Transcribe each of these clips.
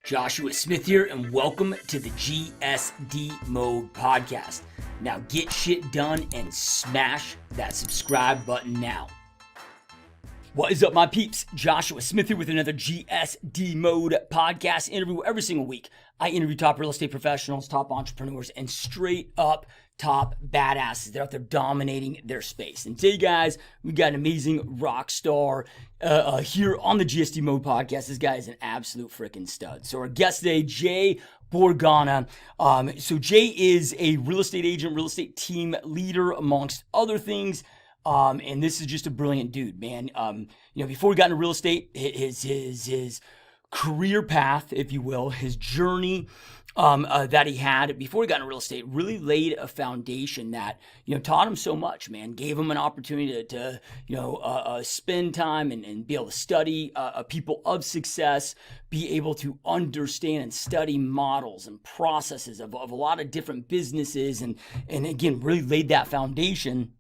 Joshua Smith here, and welcome to the GSD Mode Podcast. Now get shit done and smash that subscribe button now. What is up, my peeps? Joshua Smith here with another GSD Mode Podcast interview. Every single week, I interview top real estate professionals, top entrepreneurs, and straight up top badasses. They're out there dominating their space. And today, guys, we got an amazing rock star here on the GSD Mode Podcast. This guy is an absolute freaking stud. So our guest today, Jay Bourgana. So Jay is a real estate agent, real estate team leader, amongst other things. And this is just a brilliant dude, man. Before he got into real estate, his career path, if you will, his journey that he had before he got into real estate really laid a foundation that, taught him so much, man. Gave him an opportunity to spend time and be able to study people of success, be able to understand and study models and processes of a lot of different businesses, and again, really laid that foundation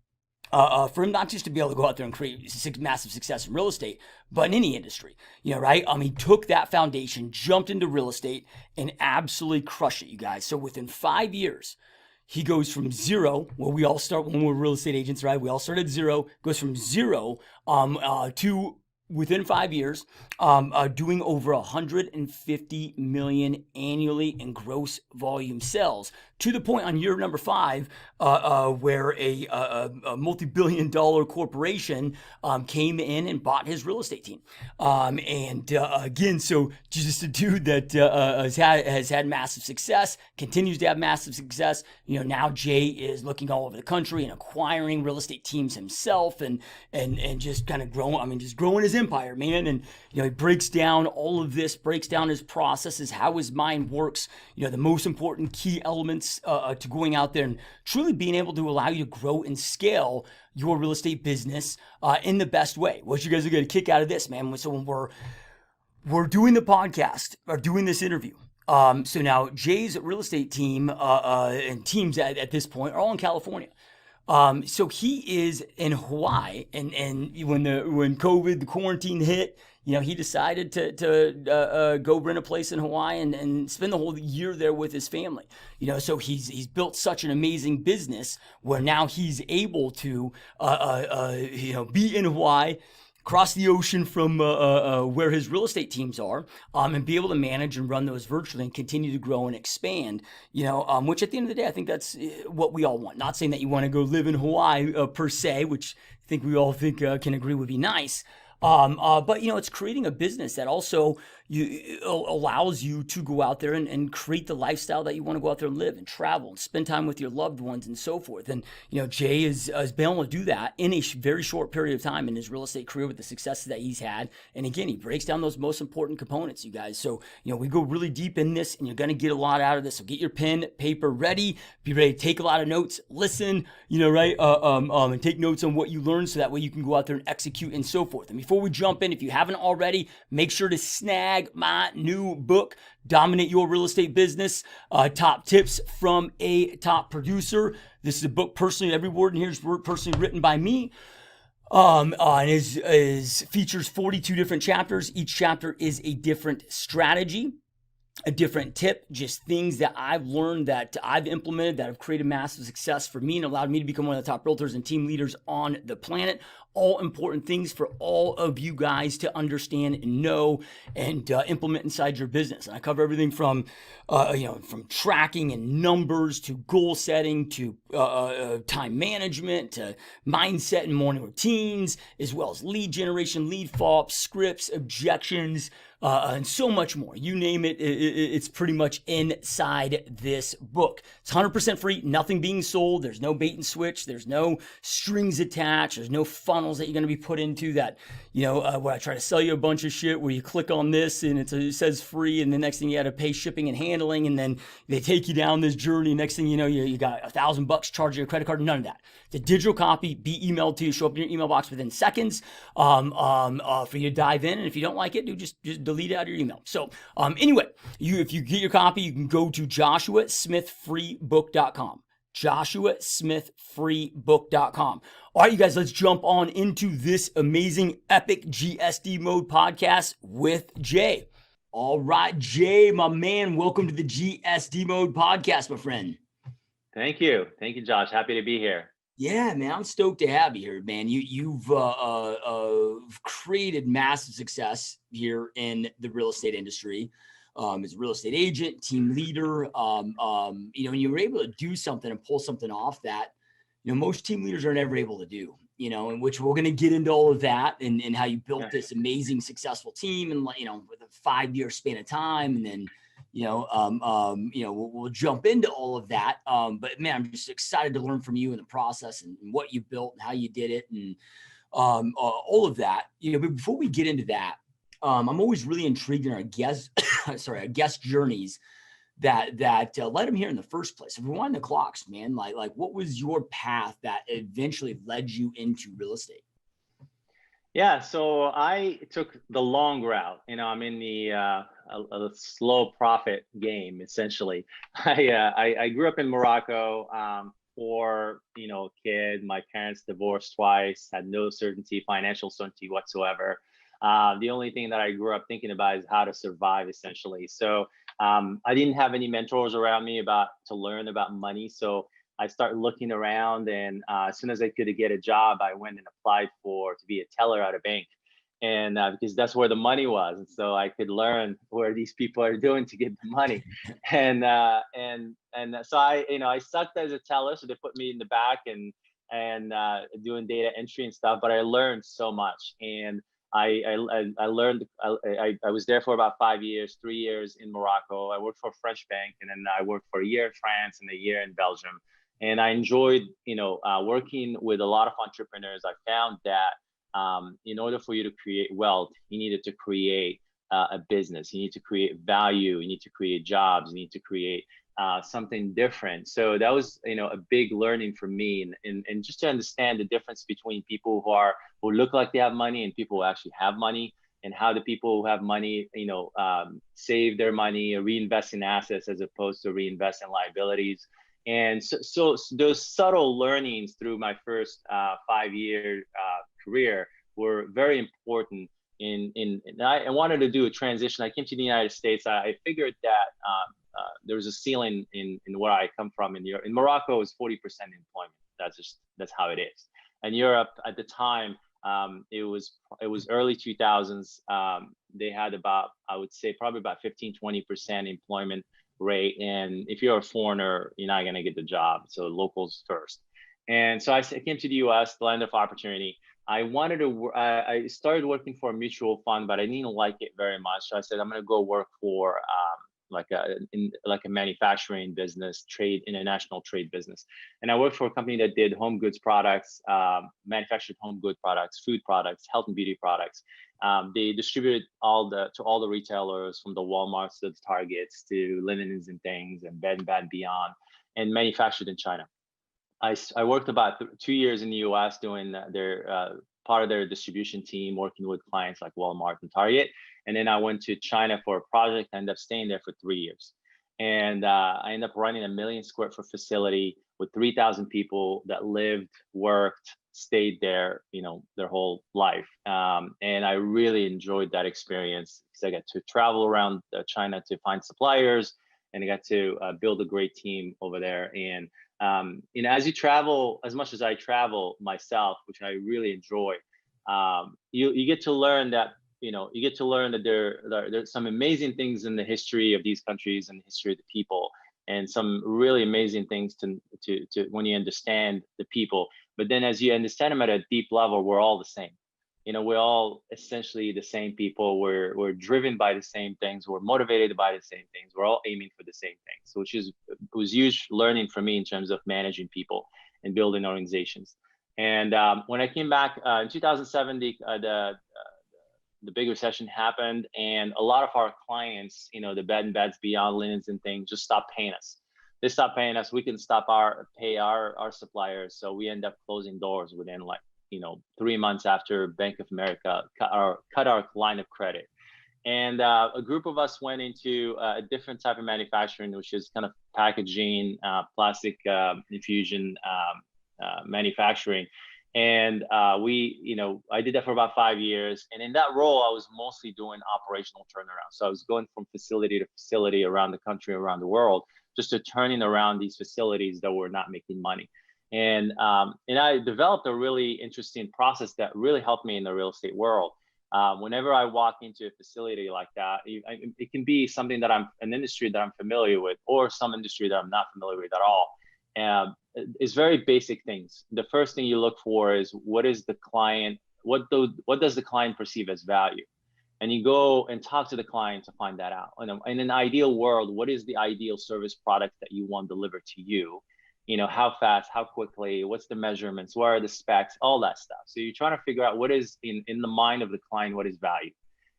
for him not just to be able to go out there and create massive success in real estate, but in any industry, right? He took that foundation, jumped into real estate, and absolutely crushed it, you guys. So within 5 years, he goes from zero, where we all start when we're real estate agents, right? We all start at zero, goes from zero to within 5 years, doing over 150 million annually in gross volume sales, to the point on year number 5 where a multi-billion-dollar corporation came in and bought his real estate team. Again, so just a dude that has had massive success, continues to have massive success. Now Jay is looking all over the country and acquiring real estate teams himself, and just kind of growing. Just growing his empire, man. And he breaks down all of this, breaks down his processes, how his mind works. The most important key elements to going out there and truly being able to allow you to grow and scale your real estate business in the best way. What you guys are going to kick out of this, man. So when we're doing the podcast or doing this interview, so now Jay's real estate team and teams at this point are all in California. So he is in Hawaii, and when COVID, the quarantine hit, he decided to go rent a place in Hawaii and spend the whole year there with his family. So he's built such an amazing business where now he's able to be in Hawaii, cross the ocean from where his real estate teams are, and be able to manage and run those virtually and continue to grow and expand, which at the end of the day, I think that's what we all want. Not saying that you want to go live in Hawaii per se, which I think we all think can agree would be nice. But it's creating a business that also allows you to go out there and create the lifestyle that you want to go out there and live and travel and spend time with your loved ones and so forth. And, Jay has been able to do that in a very short period of time in his real estate career with the successes that he's had. And again, he breaks down those most important components, you guys. So, we go really deep in this, and you're going to get a lot out of this. So get your pen, paper ready, be ready to take a lot of notes, listen, right? And take notes on what you learn, so that way you can go out there and execute and so forth. And before we jump in, if you haven't already, make sure to snag my new book, Dominate Your Real Estate Business, Top Tips from a Top Producer. This is a book personally, every word in here is personally written by me. And is features 42 different chapters. Each chapter is a different strategy, a different tip, just things that I've learned, that I've implemented, that have created massive success for me and allowed me to become one of the top realtors and team leaders on the planet. All important things for all of you guys to understand and know and implement inside your business. And I cover everything from, from tracking and numbers to goal setting to time management to mindset and morning routines, as well as lead generation, lead follow-up, scripts, objections, and so much more. You name it, it's pretty much inside this book. It's 100% free, nothing being sold. There's no bait and switch. There's no strings attached. There's no funnels that you're going to be put into that, where I try to sell you a bunch of shit where you click on this and it says free, and the next thing you got to pay shipping and handling, and then they take you down this journey. Next thing you know, you got $1,000 charged your credit card. None of that. The digital copy, be emailed to you, show up in your email box within seconds for you to dive in. And if you don't like it, just delete it out of your email. So anyway, if you get your copy, you can go to joshuasmithfreebook.com. joshuasmithfreebook.com. All right, you guys, let's jump on into this amazing, epic GSD Mode podcast with Jay. All right, Jay, my man, welcome to the GSD Mode podcast, my friend. Thank you. Thank you, Josh. Happy to be here. Yeah, man, I'm stoked to have you here, man. You've created massive success here in the real estate industry. As a real estate agent, team leader, and you were able to do something and pull something off that, most team leaders are never able to do, in which we're going to get into all of that and how you built this amazing, successful team and, with a 5-year span of time. And then, we'll jump into all of that. But man, I'm just excited to learn from you in the process and what you built and how you did it and all of that. But before we get into that, I'm always really intrigued in our guest, our guest journeys that led them here in the first place. If we wind the clocks, man, like what was your path that eventually led you into real estate? Yeah, so I took the long route. I'm in the a slow profit game essentially. I grew up in Morocco. Poor, kid. My parents divorced twice. Had no certainty, financial certainty whatsoever. The only thing that I grew up thinking about is how to survive essentially. So I didn't have any mentors around me to learn about money. So I started looking around, and as soon as I could get a job, I went and applied to be a teller at a bank, and because that's where the money was, and so I could learn where these people are doing to get the money, and so I sucked as a teller, so they put me in the back and doing data entry and stuff, but I learned so much, and I learned. I was there for about 5 years, 3 years in Morocco. I worked for a French bank, and then I worked for a year in France and a year in Belgium. And I enjoyed, working with a lot of entrepreneurs. I found that in order for you to create wealth, you needed to create a business. You need to create value. You need to create jobs. You need to create something different. So that was, a big learning for me, and just to understand the difference between people who look like they have money and people who actually have money, and how the people who have money, save their money or reinvest in assets as opposed to reinvest in liabilities. And so those subtle learnings through my first 5-year career were very important. And I wanted to do a transition. I came to the United States. I figured that there was a ceiling in where I come from. In Morocco, it was 40% employment. That's how it is. And Europe at the time, it was early 2000s. They had I would say probably about 15-20% employment rate, and if you're a foreigner, you're not going to get the job, so locals first. And so I came to the US, the land of opportunity. I started working for a mutual fund, but I didn't like it very much, so I said I'm going to go work for like a manufacturing business, international trade business. And I worked for a company that did home goods products, manufactured home good products, food products, health and beauty products. They distributed to all the retailers, from the Walmarts to the Targets to linens and things and Bed and Bath Beyond, and manufactured in China. I worked about 2 years in the US doing their part of their distribution team, working with clients like Walmart and Target. And then I went to China for a project. I ended up staying there for 3 years. And I ended up running a 1 million square foot facility with 3,000 people that lived, worked, stayed there, their whole life. And I really enjoyed that experience because I got to travel around China to find suppliers, and I got to build a great team over there. And as you travel, as much as I travel myself, which I really enjoy, you get to learn that there's some amazing things in the history of these countries and the history of the people, and some really amazing things to when you understand the people. But then as you understand them at a deep level, we're all the same. We're all essentially the same people. We're driven by the same things. We're motivated by the same things. We're all aiming for the same things, which was huge learning for me in terms of managing people and building organizations. And when I came back in 2007, the big recession happened, and a lot of our clients, the Bed and Bath Beyond, linens and things, just stopped paying us. They stopped paying us. We couldn't pay our suppliers, so we end up closing doors within 3 months after Bank of America cut our line of credit. And a group of us went into a different type of manufacturing, which is kind of packaging, plastic infusion manufacturing. And I did that for about 5 years. And in that role, I was mostly doing operational turnaround. So I was going from facility to facility around the country, around the world, just to turning around these facilities that were not making money. And I developed a really interesting process that really helped me in the real estate world. Whenever I walk into a facility like that, it can be something that an industry that I'm familiar with, or some industry that I'm not familiar with at all. It's very basic things. The first thing you look for is what does the client perceive as value? And you go and talk to the client to find that out. And in an ideal world, what is the ideal service product that you want delivered to you? How fast, how quickly, what's the measurements, what are the specs, all that stuff. So you're trying to figure out what is in the mind of the client, what is value,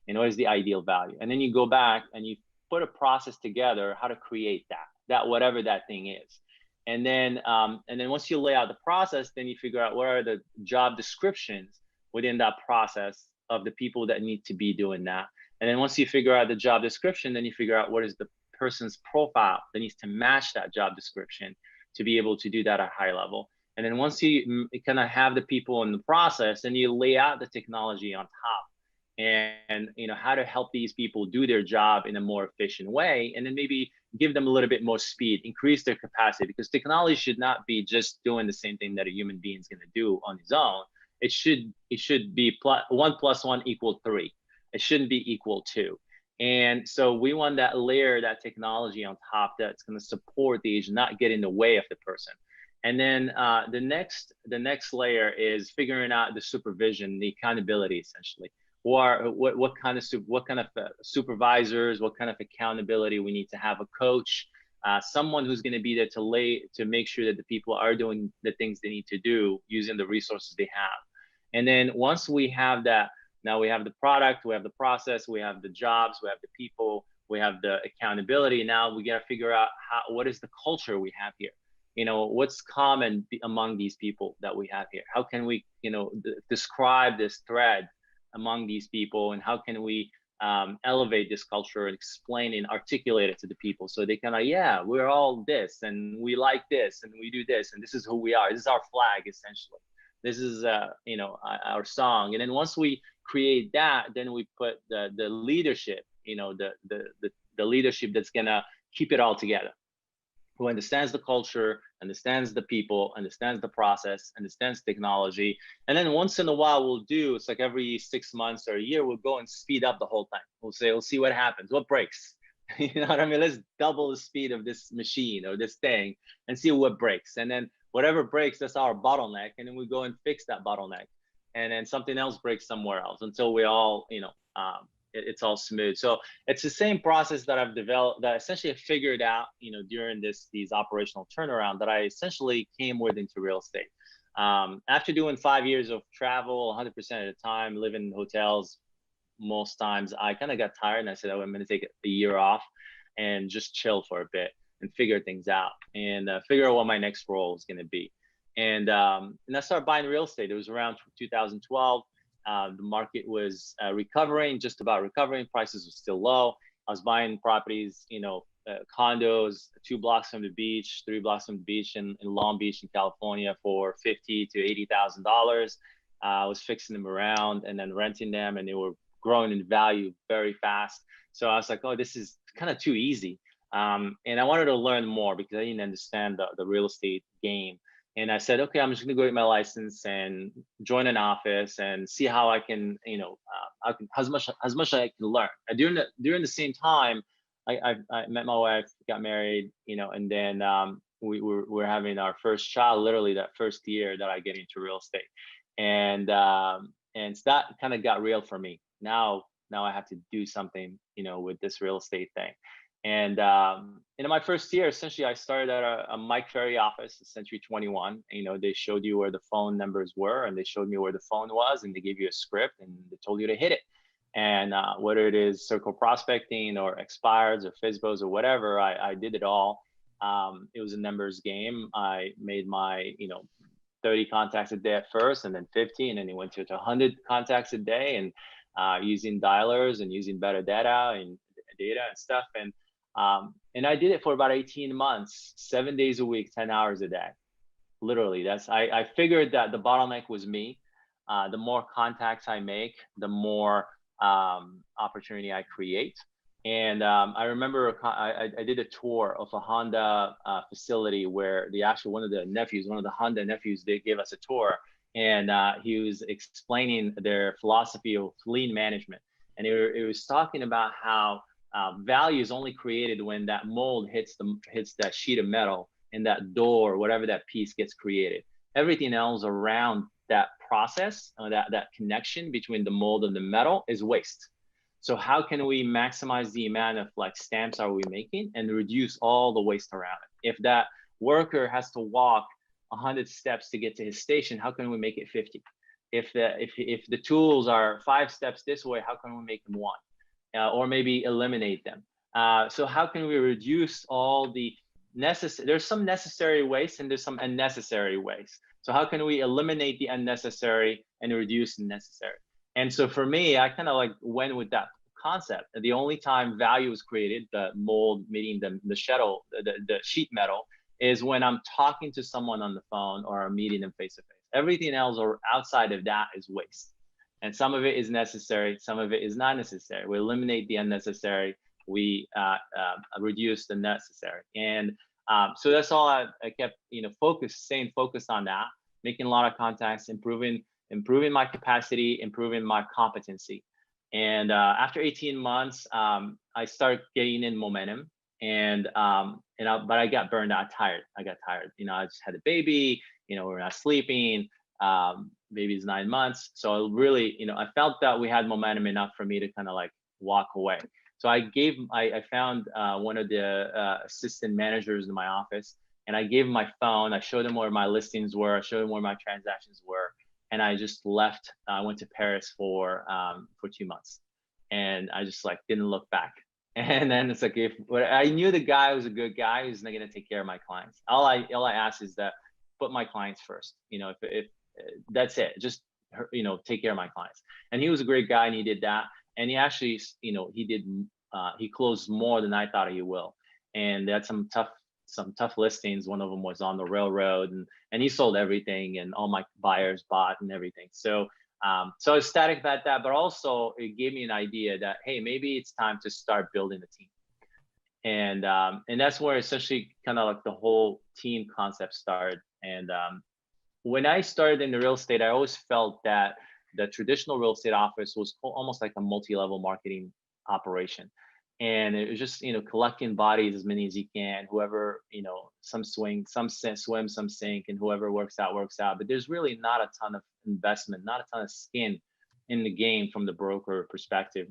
and what is the ideal value. And then you go back and you put a process together, how to create that whatever that thing is. And then once you lay out the process, then you figure out what are the job descriptions within that process of the people that need to be doing that. And then once you figure out the job description, then you figure out what is the person's profile that needs to match that job description to be able to do that at a high level. And then once you kind of have the people in the process, then you lay out the technology on top, and how to help these people do their job in a more efficient way, and then maybe give them a little bit more speed, increase their capacity, because technology should not be just doing the same thing that a human being is going to do on his own. It should be 1 + 1 = 3. It shouldn't be equal to. And so we want that layer, that technology on top that's going to support the agent, not get in the way of the person. And then the next layer is figuring out the supervision, the accountability, essentially. Or what kind of supervisors, what kind of accountability we need to have, a coach, someone who's going to be there to make sure that the people are doing the things they need to do using the resources they have. And then once we have that, now we have the product, we have the process, we have the jobs, we have the people, we have the accountability. Now we got to figure out what is the culture we have here. What's common among these people that we have here? How can we, describe this thread among these people, and how can we elevate this culture and explain and articulate it to the people so they can, yeah, we're all this, and we like this, and we do this, and this is who we are. This is our flag, essentially. This is our song. And then once we create that, then we put the leadership, the leadership that's gonna keep it all together, who understands the culture, understands the people, understands the process, understands technology. And then once in a while it's like every 6 months or a year, we'll go and speed up the whole thing. We'll see what happens, what breaks. You know what I mean? Let's double the speed of this machine or this thing and see what breaks. And then whatever breaks, that's our bottleneck. And then we go and fix that bottleneck. And then something else breaks somewhere else until we all, it's all smooth. So it's the same process that I've developed, that I essentially figured out, during these operational turnaround that I essentially came with into real estate. After doing 5 years of travel, 100% of the time, living in hotels, most times I kind of got tired, and I said, I'm going to take a year off and just chill for a bit and figure things out, and figure out what my next role is going to be. And I started buying real estate. It was around 2012. The market was recovering, just about recovering. Prices were still low. I was buying properties, condos 2 blocks from the beach, 3 blocks from the beach in Long Beach in California for $50,000 to $80,000. I was fixing them around and then renting them, and they were growing in value very fast. So I was like, oh, this is kind of too easy. And I wanted to learn more because I didn't understand the real estate game. And I said, okay, I'm just going to go get my license and join an office and see how I can, as much as I can learn. And during the same time, I met my wife, got married, and then we're having our first child, literally that first year that I get into real estate. And so that kind of got real for me. Now I have to do something, with this real estate thing. And in my first year, essentially, I started at a Mike Ferry office, Century 21. They showed you where the phone numbers were, and they showed me where the phone was, and they gave you a script, and they told you to hit it. And whether it is circle prospecting or expireds or FSBOs or whatever, I did it all. It was a numbers game. I made my 30 contacts a day at first, and then 50, and then it went to 100 contacts a day, and using dialers and using better data and stuff. And I did it for about 18 months, 7 days a week, 10 hours a day. Literally, I figured that the bottleneck was me. The more contacts I make, the more opportunity I create. And I remember I did a tour of a Honda facility where one of the nephews, one of the Honda nephews, they gave us a tour, and he was explaining their philosophy of lean management, and it was talking about how value is only created when that mold hits that sheet of metal and that door, whatever that piece gets created. Everything else around that process, that connection between the mold and the metal is waste. So how can we maximize the amount of like stamps are we making and reduce all the waste around it? If that worker has to walk 100 steps to get to his station, how can we make it 50? If the tools are 5 steps this way, how can we make them 1? Or maybe eliminate them. So how can we reduce all the necessary? There's some necessary waste and there's some unnecessary waste. So how can we eliminate the unnecessary and reduce the necessary? And so for me, I kind of like went with that concept. The only time value is created, the mold meeting the shuttle, the sheet metal, is when I'm talking to someone on the phone or I'm meeting them face to face. Everything else or outside of that is waste. And some of it is necessary, some of it is not necessary. We eliminate the unnecessary, we reduce the necessary. And so that's all I kept, staying focused on that, making a lot of contacts, improving my capacity, improving my competency. And after 18 months, I started getting in momentum, but I got burned out, tired. I got tired. I just had a baby. We're not sleeping. Baby's 9 months. So I really, I felt that we had momentum enough for me to kind of like walk away. So I found one of the assistant managers in my office, and I gave him my phone. I showed him where my listings were. I showed him where my transactions were. And I just left. I went to Paris for 2 months, and I just like didn't look back. And then it's like, I knew the guy was a good guy who's not gonna take care of my clients. All I asked is that put my clients first. If that's it, just take care of my clients. And he was a great guy, and he did that. And he actually, he closed more than I thought he will. And that's some tough listings. One of them was on the railroad, and he sold everything, and all my buyers bought and everything. So so I was ecstatic about that, but also it gave me an idea that, hey, maybe it's time to start building a team. And that's where essentially kind of like the whole team concept started. And when I started in the real estate, I always felt that the traditional real estate office was almost like a multi-level marketing operation. And it was just, collecting bodies, as many as you can, whoever, some swing, some swim, some sink, and whoever works out, works out. But there's really not a ton of investment, not a ton of skin in the game from the broker perspective.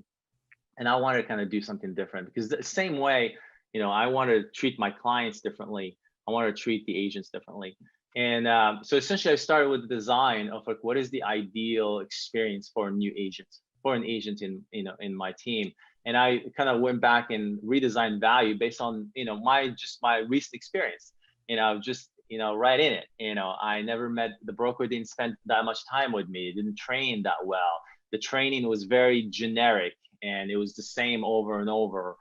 And I wanted to kind of do something different, because the same way, I want to treat my clients differently. I want to treat the agents differently. And so essentially I started with the design of like, what is the ideal experience for a new agent, for an agent in my team. And I kind of went back and redesigned value based on, my recent experience, just, right in it. I never met the broker, didn't spend that much time with me, didn't train that well. The training was very generic, and it was the same over and over.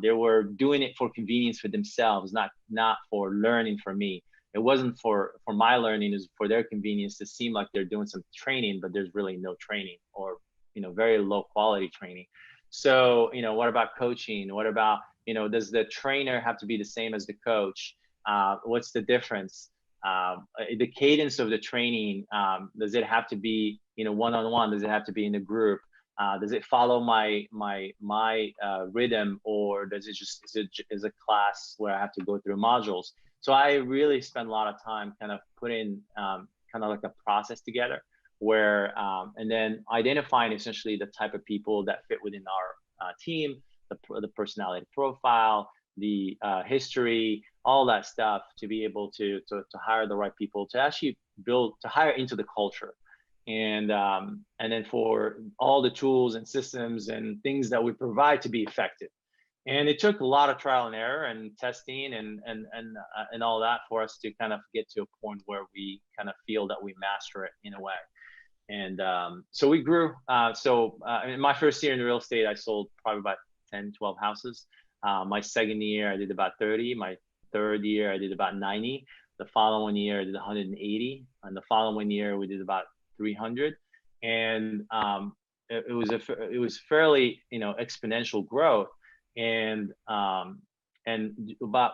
They were doing it for convenience for themselves, not for learning for me. It wasn't for my learning, it was for their convenience to seem like they're doing some training, but there's really no training, or, very low quality training. So, what about coaching? What about, does the trainer have to be the same as the coach? What's the difference? The cadence of the training, does it have to be, one-on-one? Does it have to be in a group? Does it follow my rhythm, or does it just is a class where I have to go through modules? So I really spent a lot of time kind of putting kind of like a process together, where and then identifying essentially the type of people that fit within our team, the personality profile, the history, all that stuff, to be able to hire the right people, to actually hire into the culture. And then for all the tools and systems and things that we provide to be effective. And it took a lot of trial and error and testing and all that for us to kind of get to a point where we kind of feel that we master it in a way. And so we grew. In my first year in real estate, I sold probably about 10, 12 houses. My second year, I did about 30. My third year, I did about 90. The following year I did 180, and the following year we did about 300. And it was fairly, exponential growth. And about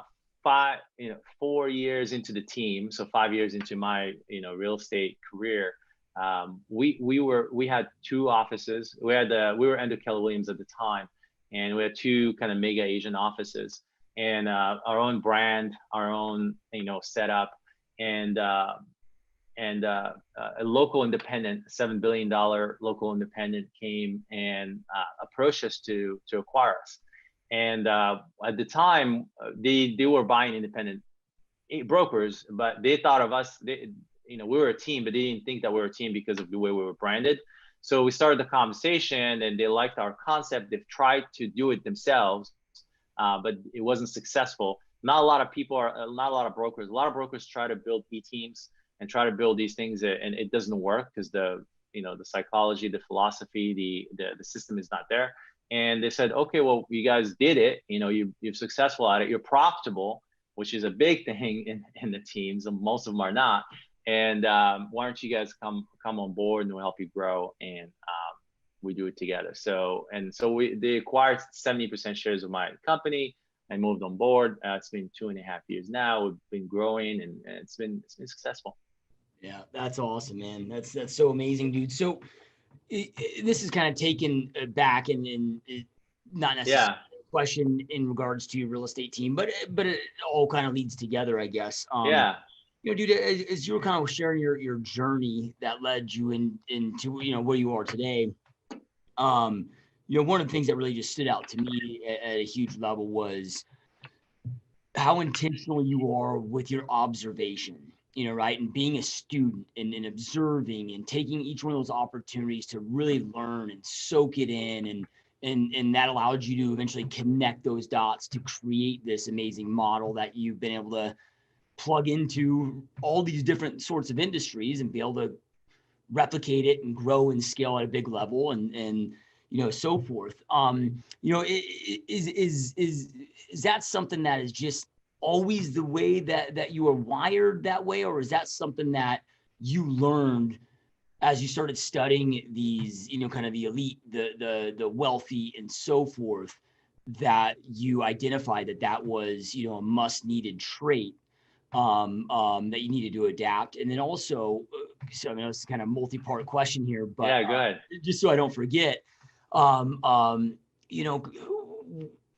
4 years into the team, so 5 years into my real estate career, we had two offices. We were under Keller Williams at the time, and we had two kind of mega Asian offices, and our own brand, our own setup, and a local independent, $7 billion local independent came and approached us to acquire us. And at the time, they were buying independent brokers, but they thought of us, we were a team, but they didn't think that we were a team because of the way we were branded. So we started the conversation, and they liked our concept. They've tried to do it themselves, but it wasn't successful. Not a lot of brokers. A lot of brokers try to build teams and try to build these things, and it doesn't work because the psychology, the philosophy, the system is not there. And they said, okay, well, you guys did it. You're successful at it. You're profitable, which is a big thing in the teams, and most of them are not. And why don't you guys come on board, and we'll help you grow, and we do it together. So they acquired 70% shares of my company. I moved on board. It's been 2.5 years now. We've been growing, and it's been successful. Yeah, that's awesome, man. That's so amazing, dude. So this is kind of taken back and not necessarily a question in regards to your real estate team, but it all kind of leads together, I guess. Dude, as you were kind of sharing your journey that led you into where you are today, one of the things that really just stood out to me at a huge level was how intentional you are with your observation, right? And being a student and observing and taking each one of those opportunities to really learn and soak it in. And that allowed you to eventually connect those dots to create this amazing model that you've been able to plug into all these different sorts of industries and be able to replicate it and grow and scale at a big level and so forth. Is that something that is just always the way that you are wired that way, or is that something that you learned as you started studying these, kind of the elite, the wealthy and so forth, that you identified that was, a must needed trait that you needed to adapt? And then also, so I mean, it's kind of multi-part question here, but yeah, go ahead. Just so I don't forget,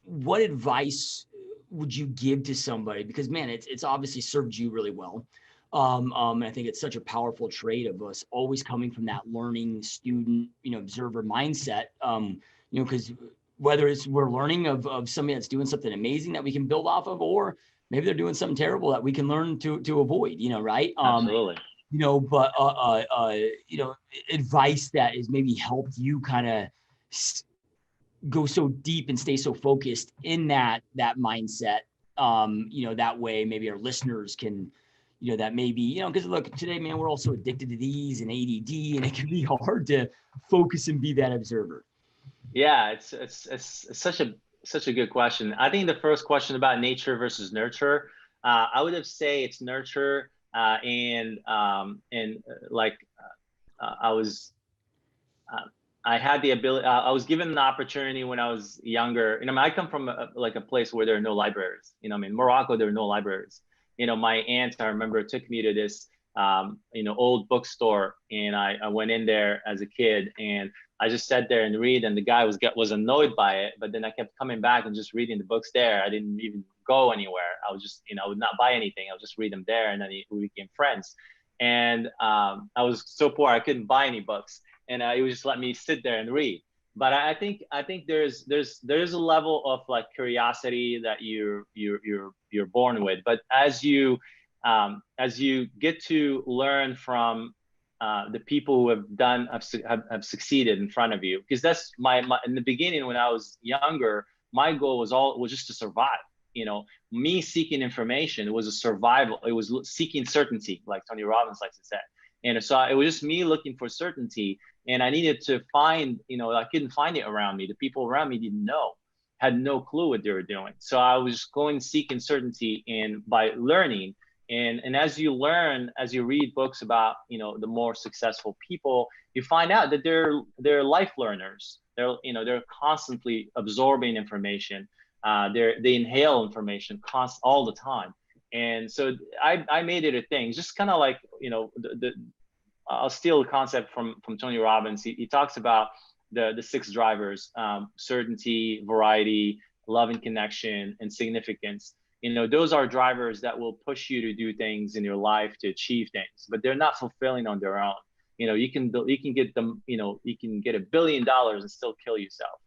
what advice would you give to somebody? Because man, it's obviously served you really well. And I think it's such a powerful trait of us always coming from that learning student, observer mindset. Because whether it's we're learning of somebody that's doing something amazing that we can build off of, or maybe they're doing something terrible that we can learn to avoid, right? Absolutely. But advice that has maybe helped you kind of go so deep and stay so focused in that mindset. That way maybe our listeners can, that maybe, because look, today, man, we're also addicted to these and ADD, and it can be hard to focus and be that observer. Yeah, it's such a good question. I think the first question about nature versus nurture, I would have say it's nurture, I had the ability. I was given an opportunity when I was younger. I come from a place where there are no libraries. In Morocco, there are no libraries. My aunt, I remember, took me to this, old bookstore, and I went in there as a kid, and I just sat there and read, and the guy was annoyed by it, but then I kept coming back and just reading the books there. I didn't even go anywhere. I was just, I would not buy anything. I would just read them there, and then we became friends. And I was so poor, I couldn't buy any books, and he would just let me sit there and read. But I think there's a level of like curiosity that you're born with. But as you get to learn from the people who have succeeded in front of you, because that's my in the beginning when I was younger, my goal was just to survive. Me seeking information, it was a survival. It was seeking certainty, like Tony Robbins likes to say. And so it was just me looking for certainty, and I needed to find, I couldn't find it around me. The people around me had no clue what they were doing. So I was just going seeking certainty, and by learning And as you learn, as you read books about, the more successful people, you find out that they're life learners. They're constantly absorbing information. They inhale information all the time. And so I made it a thing, just kind of like, I'll steal a concept from Tony Robbins. He talks about the six drivers: certainty, variety, love and connection, and significance. Those are drivers that will push you to do things in your life, to achieve things, but they're not fulfilling on their own. You can get them. You can get $1 billion and still kill yourself.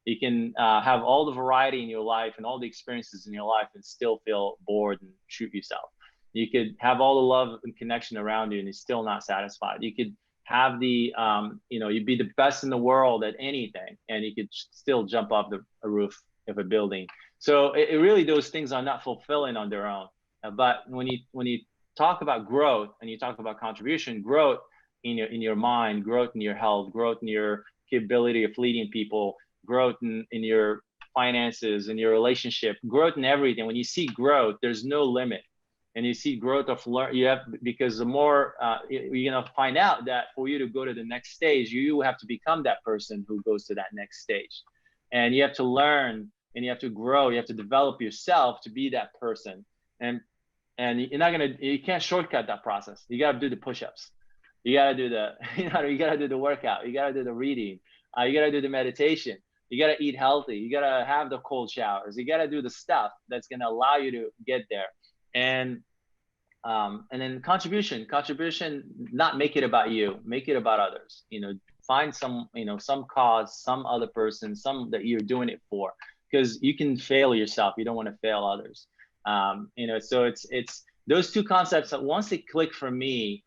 You can have all the variety in your life and all the experiences in your life and still feel bored and shoot yourself. You could have all the love and connection around you and you're still not satisfied. You could have you'd be the best in the world at anything and you could still jump off a roof of a building. So it really, those things are not fulfilling on their own. But when you talk about growth and you talk about contribution, growth in your mind, growth in your health, growth in your capability of leading people, growth in your finances, in your relationship, growth in everything. When you see growth, there's no limit. And you see growth of because the more you're gonna find out that for you to go to the next stage, you have to become that person who goes to that next stage. And you have to learn and you have to grow, you have to develop yourself to be that person. And you can't shortcut that process. You gotta do the push-ups. You gotta do you gotta do the workout. You gotta do the reading. You gotta do the meditation. You gotta eat healthy. You gotta have the cold showers. You gotta do the stuff that's gonna allow you to get there. And then contribution, not make it about you, make it about others. Find some cause, some other person, some that you're doing it for, because you can fail yourself. You don't want to fail others. So it's those two concepts that once they click for me,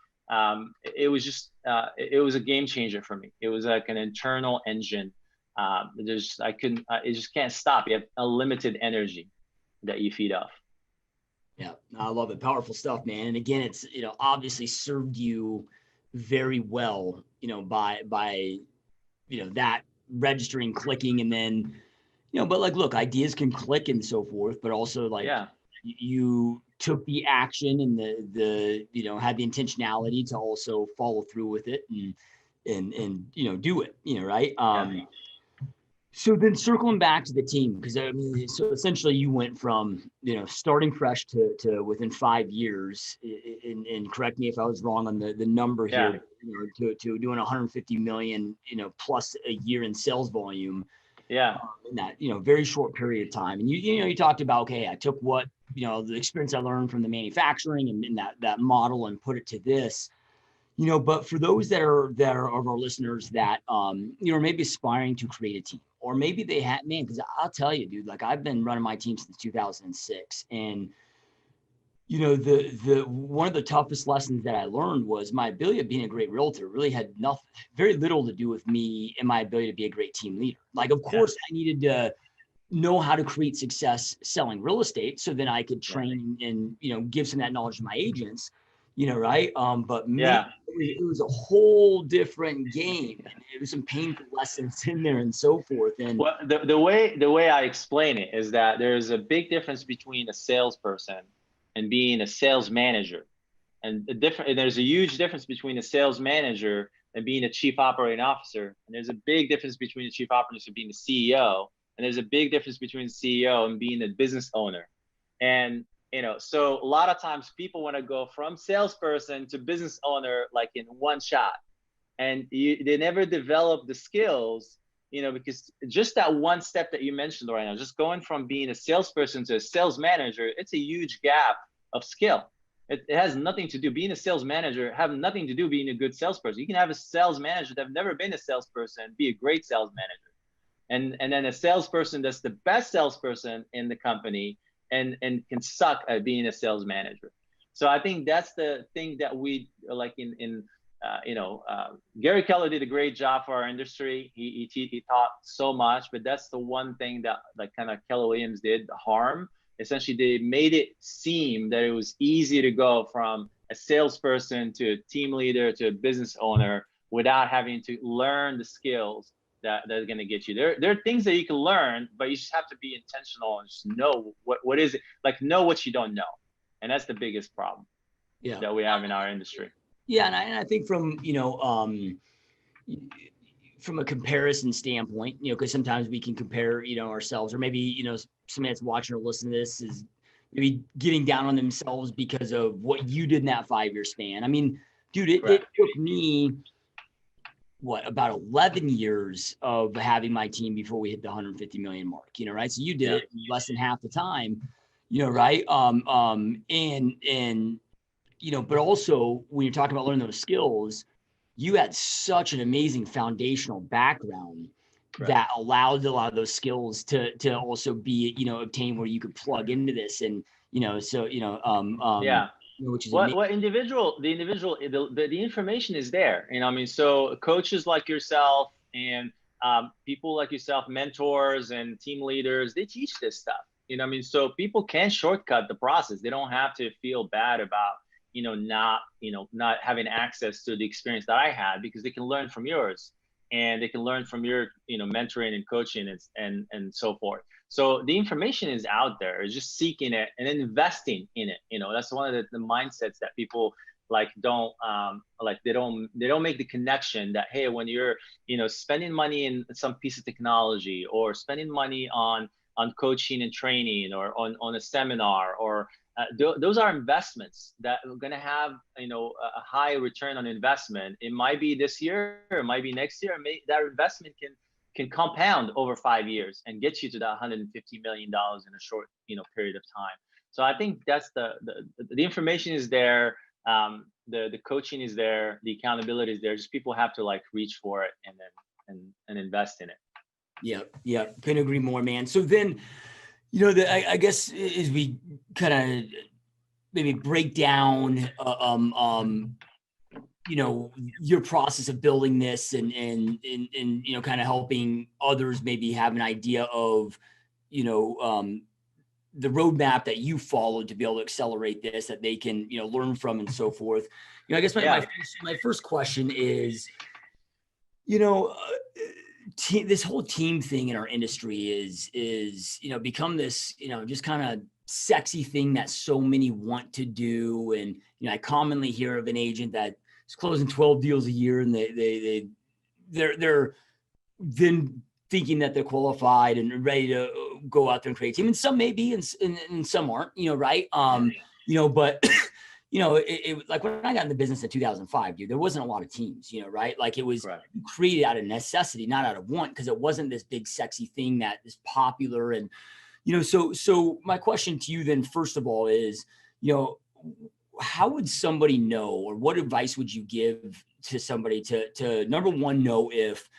it was just it was a game changer for me. It was like an internal engine. It just can't stop. You have unlimited energy that you feed off. Yeah, I love it. Powerful stuff, man. And again, it's, obviously served you very well, by, that registering, clicking, and then, but like, look, ideas can click and so forth, but also like, yeah, you took the action and the had the intentionality to also follow through with it and do it, right? Yeah. So then circling back to the team, because so essentially you went from, starting fresh to within 5 years, and correct me if I was wrong on the number here, to doing 150 million, plus a year in sales volume. Yeah. In that, very short period of time. And you talked about, okay, I took what, the experience I learned from the manufacturing and that model and put it to this. But for those that are of our listeners that, maybe aspiring to create a team, or maybe they had, because I'll tell you, dude, like I've been running my team since 2006. And, the one of the toughest lessons that I learned was my ability of being a great realtor really had very little to do with me and my ability to be a great team leader. Like, of course, I needed to know how to create success selling real estate so then I could train and, give some of that knowledge to my agents. Right. But man, it was a whole different game. And there was some painful lessons in there and so forth. And well, the way I explain it is that there's a big difference between a salesperson and being a sales manager. And there's a huge difference between a sales manager and being a chief operating officer. And there's a big difference between the chief operating officer being the CEO. And there's a big difference between the CEO and being a business owner. And so a lot of times people want to go from salesperson to business owner like in one shot, and they never develop the skills, because just that one step that you mentioned right now, just going from being a salesperson to a sales manager, it's a huge gap of skill. It has nothing to do, being a sales manager have nothing to do being a good salesperson. You can have a sales manager that have never been a salesperson, be a great sales manager. And then a salesperson that's the best salesperson in the company and can suck at being a sales manager. So I think that's the thing that we like Gary Keller did a great job for our industry. He taught so much, but that's the one thing that like kind of Keller Williams did harm. Essentially, they made it seem that it was easy to go from a salesperson to a team leader to a business owner without having to learn the skills that are going to get you there. There are things that you can learn, but you just have to be intentional and just know what is it, like know what you don't know. And that's the biggest problem Yeah. that we have in our industry. Yeah. And I think from, from a comparison standpoint, because sometimes we can compare, ourselves, or maybe, somebody that's watching or listening to this is maybe getting down on themselves because of what you did in that 5-year span. I mean, dude, it took me about 11 years of having my team before we hit the 150 million mark, right? So you did it in less than half the time, right? And but also when you're talking about learning those skills, you had such an amazing foundational background that allowed a lot of those skills to also be, obtained where you could plug into this. And, which is the information is there. I mean, so coaches like yourself and people like yourself, mentors and team leaders, they teach this stuff. I mean, so people can shortcut the process. They don't have to feel bad about not having access to the experience that I had, because they can learn from yours, and they can learn from your mentoring and coaching and so forth. So the information is out there. It's just seeking it and then investing in it. That's one of the mindsets that people don't they don't make the connection that, hey, when you're spending money in some piece of technology, or spending money on coaching and training, or on a seminar, or those are investments that are going to have a high return on investment. It might be this year, or it might be next year. That investment can compound over 5 years and get you to that $150 million in a short period of time. So I think that's the information is there, the coaching is there, the accountability is there. Just people have to reach for it and invest in it. Yeah, couldn't agree more, man. So then, I guess as we kind of maybe break down, your process of building this and kind of helping others maybe have an idea of, the roadmap that you followed to be able to accelerate this, that they can, learn from and so forth. I guess my first question is, this whole team thing in our industry is become this just kind of sexy thing that so many want to do. And I commonly hear of an agent that is closing 12 deals a year, and they're then thinking that they're qualified and ready to go out there and create a team. And some may be, and some aren't, right? But it like when I got in the business in 2005, dude, there wasn't a lot of teams, right? Like it was created out of necessity, not out of want, because it wasn't this big sexy thing that is popular. And, so my question to you then, first of all, is, how would somebody know, or what advice would you give to somebody to number one, know if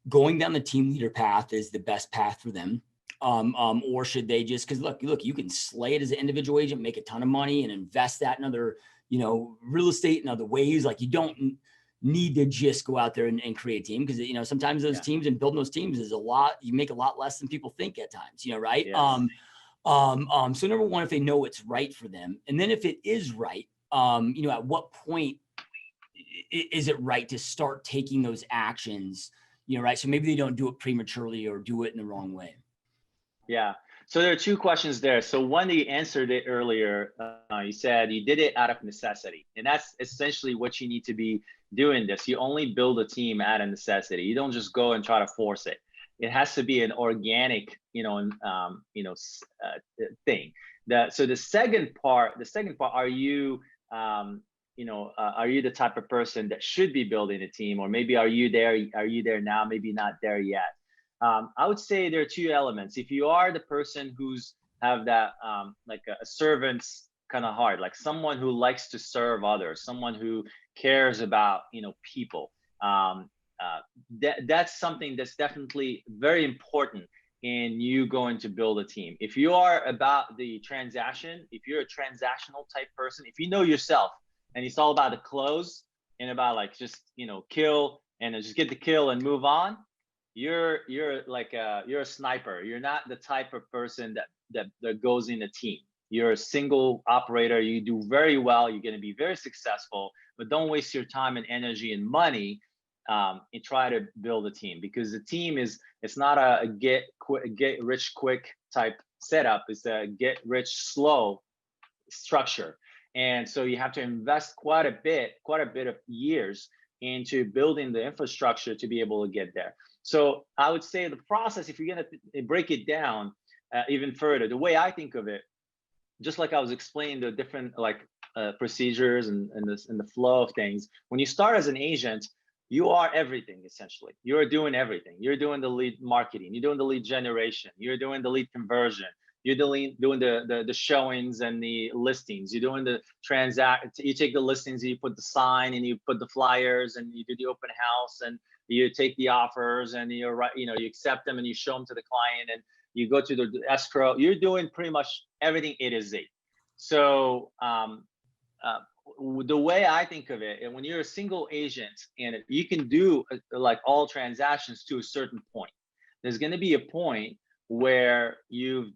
going down the team leader path is the best path for them? Or should they just, because look, you can slay it as an individual agent, make a ton of money, and invest that in other, real estate and other ways. Like you don't need to just go out there and create a team, because sometimes those teams and building those teams is you make a lot less than people think at times, right? Yes. So number one, if they know it's right for them, and then if it is right, at what point is it right to start taking those actions, right? So maybe they don't do it prematurely or do it in the wrong way. Yeah. So there are two questions there. So one, you answered it earlier. You said you did it out of necessity, and that's essentially what you need to be doing. This, you only build a team out of necessity. You don't just go and try to force it. It has to be an organic, thing. So the second part, are you, are you the type of person that should be building a team, or maybe are you there now? Maybe not there yet. I would say there are two elements. If you are the person who's have that like a servant's kind of heart, like someone who likes to serve others, someone who cares about people, that's something that's definitely very important in you going to build a team. If you are about the transaction, if you're a transactional type person, if you know yourself and it's all about the close and about just kill and just get the kill and move on, you're a sniper. You're not the type of person that goes in a team. You're a single operator. You do very well. You're going to be very successful, but don't waste your time and energy and money and try to build a team, because the team it's not a get rich quick type setup. It's a get rich slow structure. And so you have to invest quite a bit of years into building the infrastructure to be able to get there. So I would say the process, if you're going to break it down even further, the way I think of it, just like I was explaining the different procedures and the flow of things. When you start as an agent, you are everything essentially. You're doing everything. You're doing the lead marketing. You're doing the lead generation. You're doing the lead conversion. You're doing the showings and the listings. You're doing the transact. You take the listings and you put the sign and you put the flyers and you do the open house and you take the offers and you accept them and you show them to the client and you go to the escrow. You're doing pretty much everything A to Z. So the way I think of it, and when you're a single agent and you can do like all transactions to a certain point, there's going to be a point where you've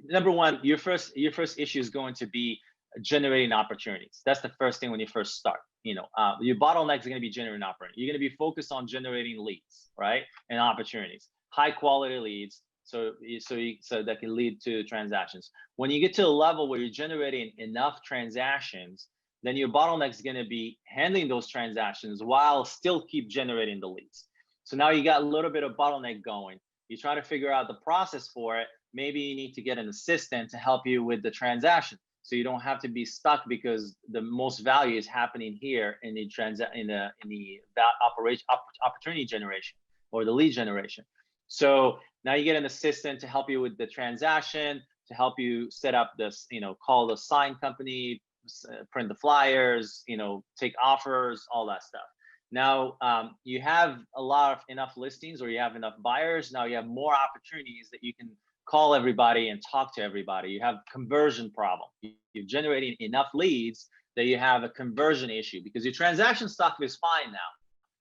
number one, your first issue is going to be generating opportunities. That's the first thing when you first start. Your bottleneck is going to be generating opportunities. You're going to be focused on generating leads, right, and opportunities, high quality leads. So that can lead to transactions. When you get to a level where you're generating enough transactions, then your bottleneck is going to be handling those transactions while still keep generating the leads. So now you got a little bit of bottleneck going. You try to figure out the process for it. Maybe you need to get an assistant to help you with the transaction, so you don't have to be stuck because the most value is happening here in the opportunity generation or the lead generation. So now you get an assistant to help you with the transaction, to help you set up this, call the sign company, print the flyers, take offers, all that stuff. Now you have enough listings or you have enough buyers. Now you have more opportunities that you can call everybody and talk to everybody. You have conversion problem. You're generating enough leads that you have a conversion issue because your transaction stuff is fine now.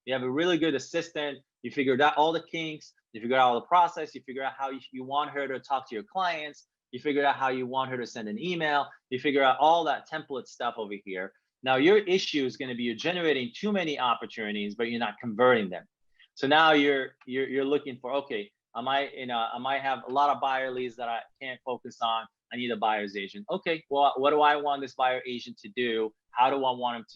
You have a really good assistant. You figured out all the kinks. You figure out all the process. You figure out how you want her to talk to your clients. You figure out how you want her to send an email. You figure out all that template stuff over here. Now your issue is going to be you're generating too many opportunities, but you're not converting them. So now you're looking for, okay, I might have a lot of buyer leads that I can't focus on. I need a buyer's agent. Okay, well, what do I want this buyer agent to do? How do I want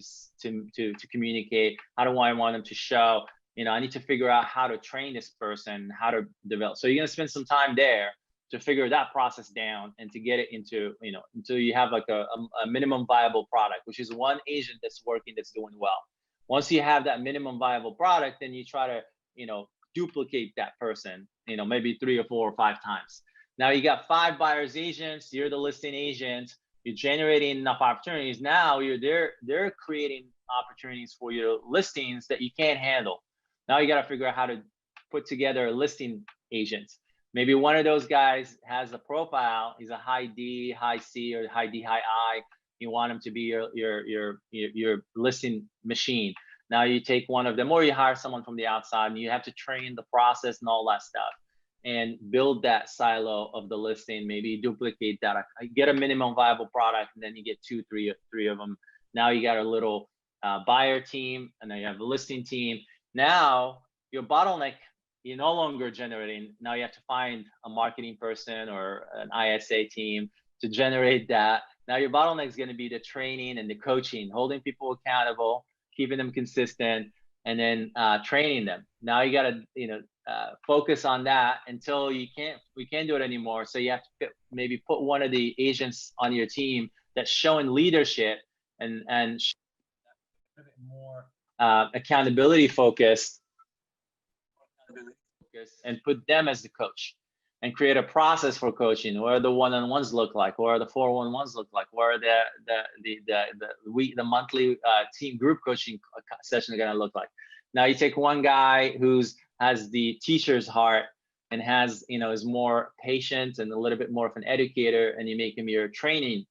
them to communicate? How do I want them to show? I need to figure out how to train this person, how to develop. So you're going to spend some time there to figure that process down and to get it into, until you have like a minimum viable product, which is one agent that's working, that's doing well. Once you have that minimum viable product, then you try to, duplicate that person, maybe 3 or 4 or 5 times. Now you got 5 buyers agents, you're the listing agent, you're generating enough opportunities. Now they're creating opportunities for your listings that you can't handle. Now you got to figure out how to put together a listing agent. Maybe one of those guys has a profile. He's a high D, high C, or high D, high I. You want him to be your listing machine. Now you take one of them, or you hire someone from the outside, and you have to train the process and all that stuff, and build that silo of the listing. Maybe duplicate that. Get a minimum viable product, and then you get 2, 3 of them. Now you got a little buyer team, and then you have a listing team. Now your bottleneck, you're no longer generating. Now you have to find a marketing person or an ISA team to generate that. Now your bottleneck is going to be the training and the coaching, holding people accountable, keeping them consistent, and then training them. Now you got to focus on that until we can't do it anymore. So you have to maybe put one of the agents on your team that's showing leadership and a bit more accountability focused, and put them as the coach and create a process for coaching. What are the one-on-ones look like? What are the 4-1-1s look like? What are the monthly team group coaching sessions going to look like? Now you take one guy has the teacher's heart and has, is more patient and a little bit more of an educator, and you make him your training,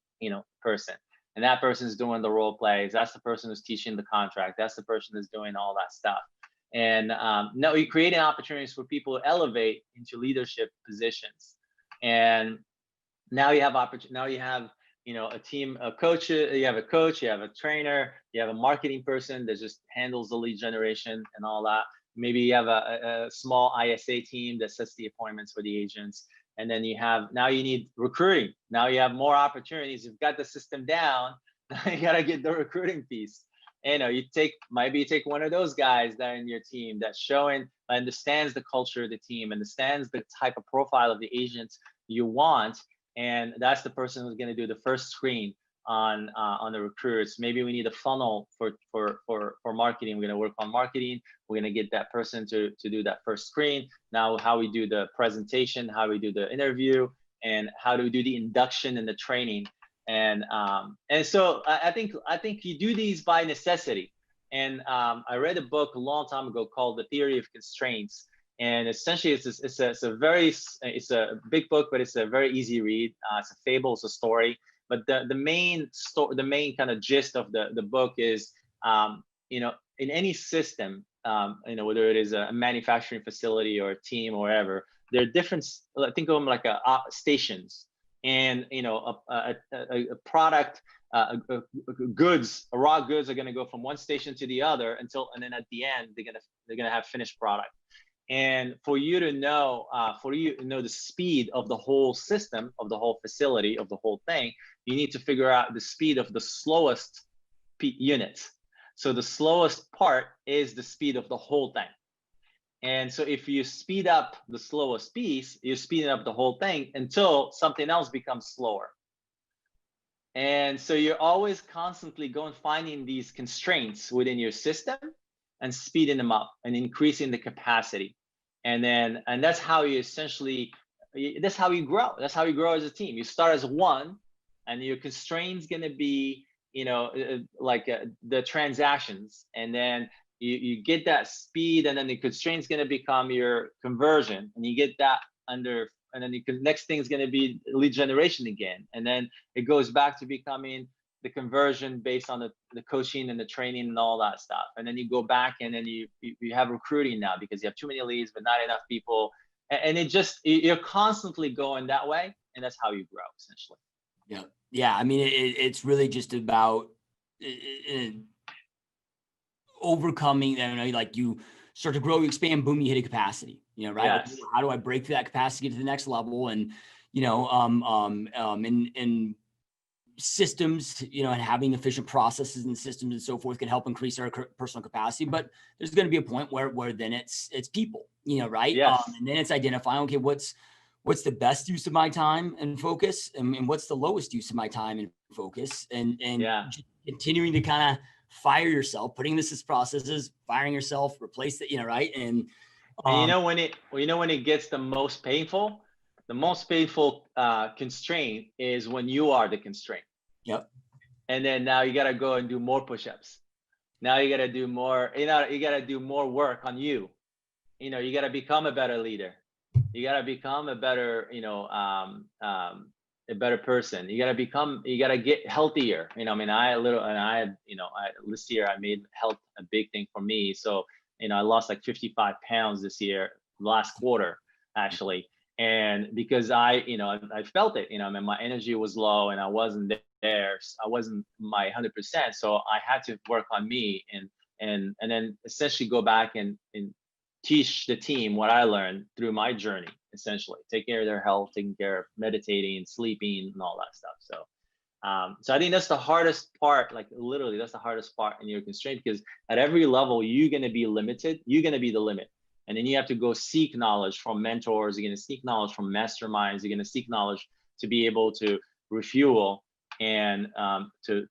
person. And that person is doing the role plays. That's the person who's teaching the contract. That's the person who's doing all that stuff. And now you're creating opportunities for people to elevate into leadership positions. And now you have a team of coaches. You have a coach, you have a trainer, you have a marketing person that just handles the lead generation and all that. Maybe you have a small ISA team that sets the appointments for the agents. And then now you need recruiting. Now you have more opportunities. You've got the system down. Now you got to get the recruiting piece. Maybe you take one of those guys that are in your team that's understands the culture of the team, understands the type of profile of the agents you want. And that's the person who's going to do the first screen on the recruits. Maybe we need a funnel for marketing. We're going to work on marketing. We're going to get that person to do that first screen. Now, how we do the presentation, how we do the interview, and how do we do the induction and the training. And so I think you do these by necessity. And I read a book a long time ago called The Theory of Constraints. And essentially, it's a big book, but it's a very easy read. It's a fable, it's a story. But the main kind of gist of the book is, in any system, whether it is a manufacturing facility or a team or whatever, there are different. Think of them like stations, and a product, goods, raw goods are going to go from one station to the other and then at the end they're gonna have finished product. And for you to know the speed of the whole system, of the whole facility, of the whole thing, you need to figure out the speed of the slowest units. So the slowest part is the speed of the whole thing. And so if you speed up the slowest piece, you're speeding up the whole thing until something else becomes slower. And so you're always constantly finding these constraints within your system and speeding them up and increasing the capacity. And that's how you that's how you grow. That's how you grow as a team. You start as one, and your constraint's going to be, the transactions. And then you get that speed, and then the constraint's going to become your conversion, and you get that under, and then the next thing is going to be lead generation again. And then it goes back to becoming the conversion based on the coaching and the training and all that stuff. And then you go back, and then you have recruiting now because you have too many leads, but not enough people. And you're constantly going that way. And that's how you grow, essentially. Yeah. Yeah. I mean, it's really just about overcoming, like you start to grow, you expand, boom, you hit a capacity, right? Yes. Like, how do I break through that capacity to the next level? And, and systems, and having efficient processes and systems and so forth can help increase our personal capacity. But there's going to be a point where then it's people, right? Yes. And then it's identifying, okay, what's the best use of my time and focus, and what's the lowest use of my time and focus, and continuing to kind of fire yourself, putting this as processes, firing yourself, replace it, right? And when it gets the most painful constraint is when you are the constraint. Yep. And then now you got to go and do more push-ups. Now you got to do more, you got to do more work on you. You got to become a better leader. You got to become a better, a better person. You got to get healthier. This year I made health a big thing for me. So, I lost like 55 pounds this year, last quarter, actually. And because I felt it, my energy was low and I wasn't there. I wasn't my 100%. So I had to work on me and then essentially go back and teach the team what I learned through my journey, essentially take care of their health, taking care of meditating, sleeping, and all that stuff. So I think that's the hardest part, like literally that's the hardest part in your constraint, because at every level, you're going to be limited. You're going to be the limit. And then you have to go seek knowledge from mentors. You're going to seek knowledge from masterminds. You're going to seek knowledge to be able to refuel and to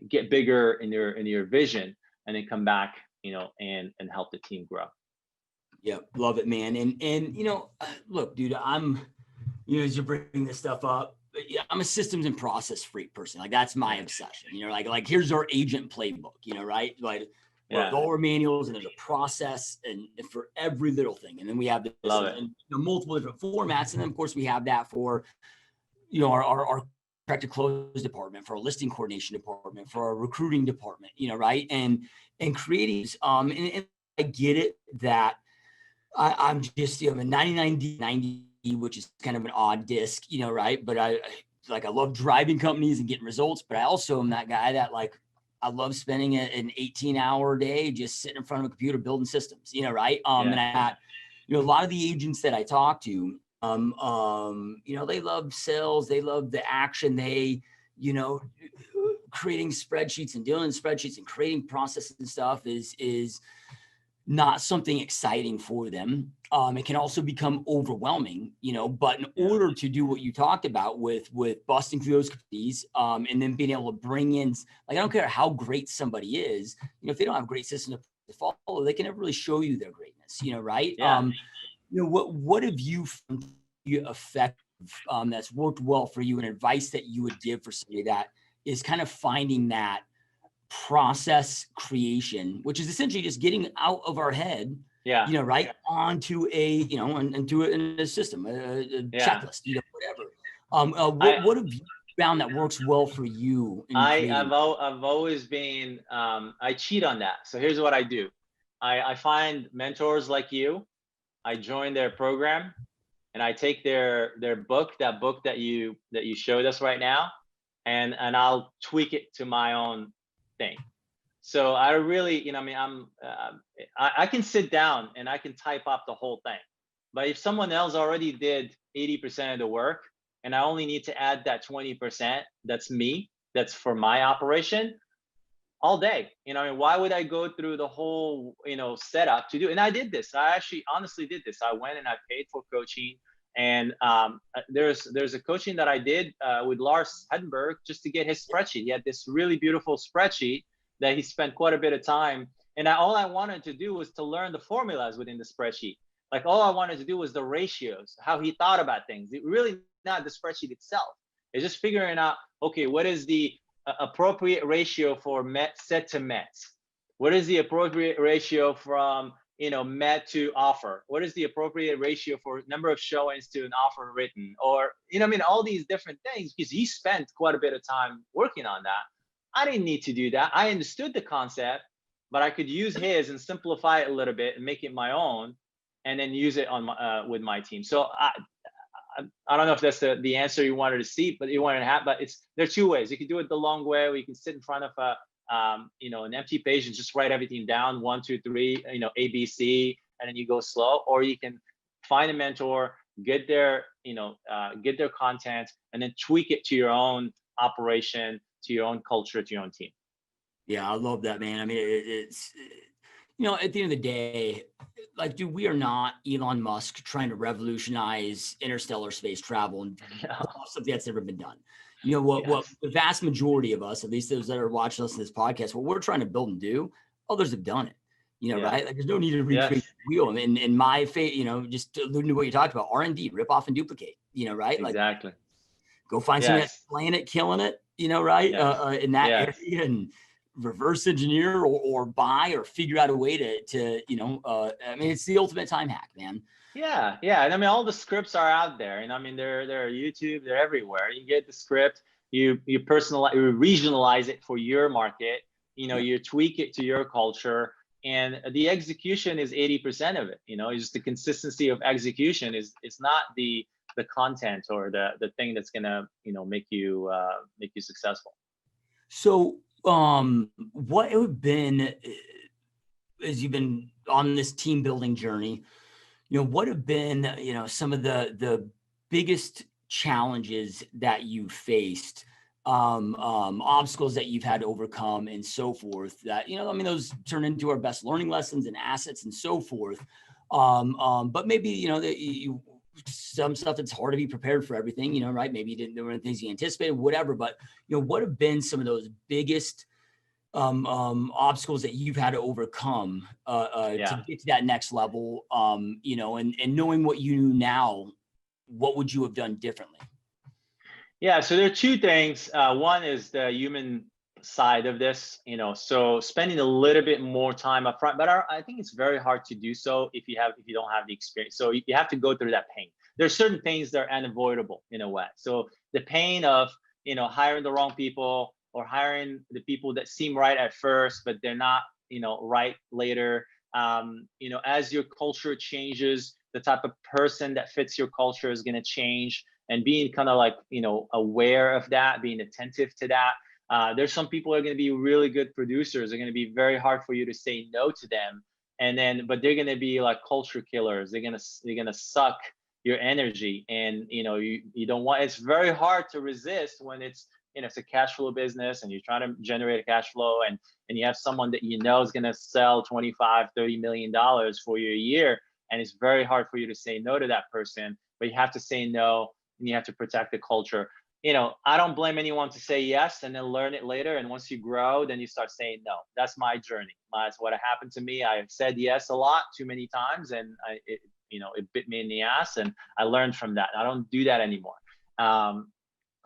get bigger in your vision, and then come back, and help the team grow. Yeah, love it, man. And look, dude, I'm, as you're bringing this stuff up, I'm a systems and process freak person. Like that's my obsession. Like here's our agent playbook. Right? Like all our manuals, and there's a process and for every little thing. And then we have this in multiple different formats. And then of course we have that for, our direct to close department, for our listing coordination department, for our recruiting department, right? And creating, and I get it that I'm just, a 99D90, which is kind of an odd disc, right? But I love driving companies and getting results, but I also am that guy that I love spending an 18-hour day just sitting in front of a computer building systems, right? And I got, you know, a lot of the agents that I talk to, you know, they love sales, they love the action, they, you know, creating spreadsheets and dealing in spreadsheets and creating processes and stuff is not something exciting for them. It can also become overwhelming, you know, but in order to do what you talked about with busting through those keys, and then being able to bring in, like, I don't care how great somebody is, you know, if they don't have a great system to follow, they can never really show you their greatness, you know, right? Yeah. You know, what have you found effective, that's worked well for you, and advice that you would give for somebody that is kind of finding that process creation, which is essentially just getting out of our head, Yeah. you know, right, onto a, you know, and do it in a system, a Yeah. checklist, you know, whatever. I, What have you found that works well for you in creating? I've always been, I cheat on that. So here's what I do. I find mentors like you. I join their program, and I take their book, that book that you showed us right now, and I'll tweak it to my own thing. So I really, you know, I mean, I can sit down and I can type up the whole thing, but if someone else already did 80% of the work, and I only need to add that 20%, that's me, that's for my operation, all day. You know, I mean, why would I go through the whole, you know, setup to do? And I did this. I actually honestly did this. I went and I paid for coaching. And there's a coaching that I did with Lars Heddenberg just to get his spreadsheet. He had this really beautiful spreadsheet that he spent quite a bit of time. And all I wanted to do was to learn the formulas within the spreadsheet. Like, all I wanted to do was the ratios, how he thought about things. It really not the spreadsheet itself. It's just figuring out, okay, what is the appropriate ratio for set to met? What is the appropriate ratio from, you know, met to offer? What is the appropriate ratio for number of showings to an offer written? Or, you know, I mean, all these different things, because he spent quite a bit of time working on that. I didn't need to do that. I understood the concept, but I could use his and simplify it a little bit and make it my own, and then use it on my, with my team. So I don't know if that's the answer you wanted to see, but you wanted to have. But there are two ways. You can do it the long way, where you can sit in front of a you know, an empty page and just write everything down, 1, 2, 3, you know, ABC, and then you go slow. Or you can find a mentor, get their, you know, get their content, and then tweak it to your own operation, to your own culture, to your own team. Yeah, I love that, man. I mean, it's, you know, at the end of the day, like, dude, we are not Elon Musk trying to revolutionize interstellar space travel and something that's never been done. You know, what Yes. the vast majority of us, at least those that are watching us in this podcast, what we're trying to build and do, others have done it. You know, Yeah. right? Like, there's no need to recreate Yes. the wheel. And in my faith, you know, just alluding to what you talked about, R&D, rip off and duplicate. You know, right? Like, Exactly. go find somebody that's Yes. playing it, killing it. You know, right? Yes. In that Yes. area, and reverse engineer or buy or figure out a way to you know, I mean, it's the ultimate time hack, man. Yeah, yeah. And I mean, all the scripts are out there, and I mean, they're YouTube, they're everywhere. You get the script, you personalize, you regionalize it for your market. You know, Yeah. you tweak it to your culture, and the execution is 80% of it. You know, it's just the consistency of execution is it's not the content or the thing that's gonna, you know, make you successful. So, what have been, as you've been on this team building journey, you know, what have been, you know, some of the biggest challenges that you faced, obstacles that you've had to overcome and so forth, that, you know, I mean, those turn into our best learning lessons and assets and so forth. But maybe, you know, that you, some stuff that's hard to be prepared for everything, you know, right? Maybe you didn't, there were things you anticipated, whatever, but, you know, what have been some of those biggest obstacles that you've had to overcome to Yeah. get to that next level, you know, and knowing what you know now, what would you have done differently? Yeah, so there are two things. One is the human side of this, you know, so spending a little bit more time up front, but I think it's very hard to do so if you don't have the experience. So you have to go through that pain. There's certain things that are unavoidable in a way. So the pain of, you know, hiring the wrong people, or hiring the people that seem right at first, but they're not, you know, right later. You know, as your culture changes, the type of person that fits your culture is going to change, and being kind of like, you know, aware of that, being attentive to that. There's some people who are going to be really good producers. They're going to be very hard for you to say no to them. And then, but they're going to be like culture killers. They're going to suck your energy. And, you don't want, it's very hard to resist when it's a cash flow business and you're trying to generate a cash flow, and you have someone that is going to sell 25, $30 million for you a year. And it's very hard for you to say no to that person, but you have to say no, and you have to protect the culture. I don't blame anyone to say yes and then learn it later. And once you grow, then you start saying no. That's my journey. That's what happened to me. I said yes a lot, too many times, and it bit me in the ass, and I learned from that. I don't do that anymore.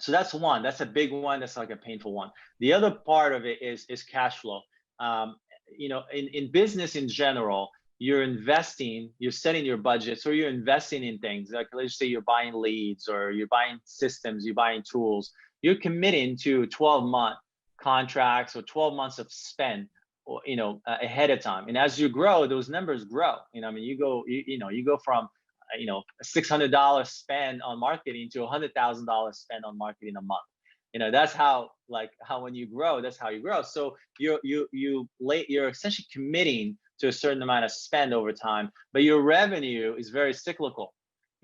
So that's one. That's a big one. That's like a painful one. The other part of it is cash flow. In business in general, you're investing, you're setting your budgets, or you're investing in things like, let's say you're buying leads, or you're buying systems, you're buying tools. You're committing to 12-month contracts or 12 months of spend, or ahead of time. And as you grow, those numbers grow. You go from a $600 spend on marketing to $100,000 spend on marketing a month. That's how when you grow, that's how you grow. So you're essentially committing to a certain amount of spend over time, but your revenue is very cyclical.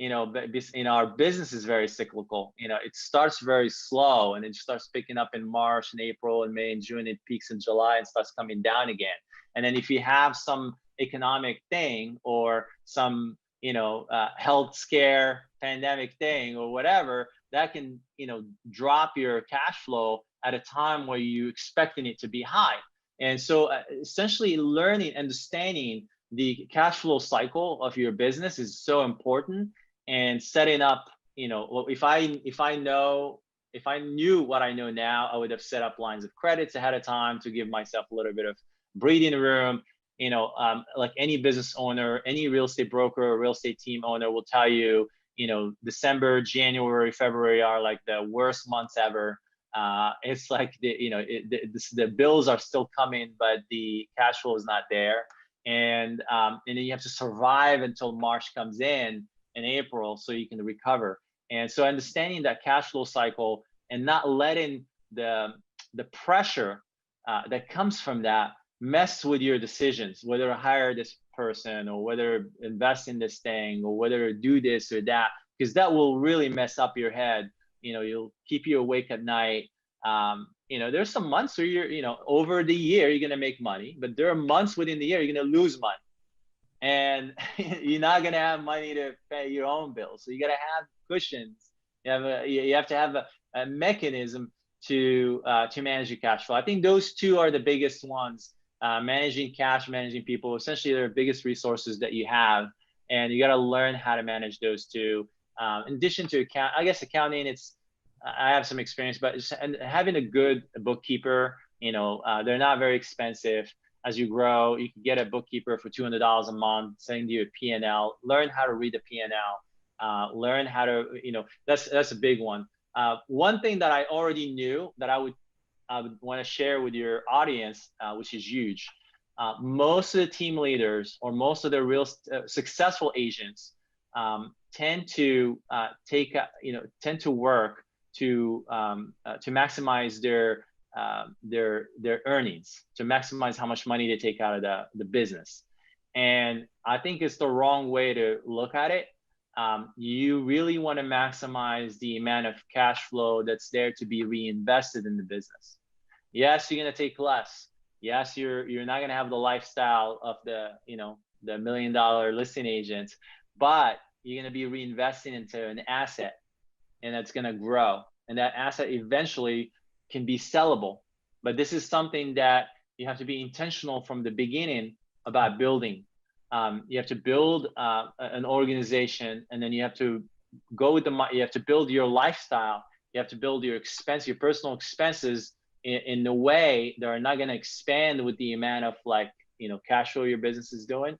Our business is very cyclical. It starts very slow, and it starts picking up in March and April and May and June. It peaks in July and starts coming down again. And then if you have some economic thing, or some health scare, pandemic thing, or whatever, that can drop your cash flow at a time where you expecting it to be high. And so essentially understanding the cash flow cycle of your business is so important. And setting up, if I knew what I know now, I would have set up lines of credits ahead of time to give myself a little bit of breathing room. Like any business owner, any real estate broker or real estate team owner will tell you, December, January, February are like the worst months ever. It's like the bills are still coming, but the cash flow is not there. And then you have to survive until March comes in April, so you can recover. And so understanding that cash flow cycle, and not letting the pressure that comes from that mess with your decisions, whether to hire this person, or whether invest in this thing, or whether to do this or that, because that will really mess up your head. You'll keep you awake at night. There's some months where you're, over the year, you're going to make money, but there are months within the year you're going to lose money, and you're not going to have money to pay your own bills. So you got to have cushions. You have to have a mechanism to manage your cash flow. I think those two are the biggest ones. Managing cash, managing people, essentially they're the biggest resources that you have, and you got to learn how to manage those two. In addition to accounting, I have some experience, but having a good bookkeeper, they're not very expensive. As you grow, you can get a bookkeeper for $200 a month, sending you a P&L. Learn how to read the P&L. Learn how to, that's a big one. One thing that I already knew that I would want to share with your audience, which is huge. Most of the team leaders, or most of the real successful agents, tend to work to maximize their earnings, to maximize how much money they take out of the business. And I think it's the wrong way to look at it. You really want to maximize the amount of cash flow that's there to be reinvested in the business. Yes, you're going to take less. Yes, you're not going to have the lifestyle of the $1 million listing agents, but you're going to be reinvesting into an asset, and that's going to grow. And that asset eventually can be sellable. But this is something that you have to be intentional from the beginning about building. You have to build an organization, and then you have to go with you have to build your lifestyle. You have to build your personal expenses in a way that are not going to expand with the amount of cash flow your business is doing.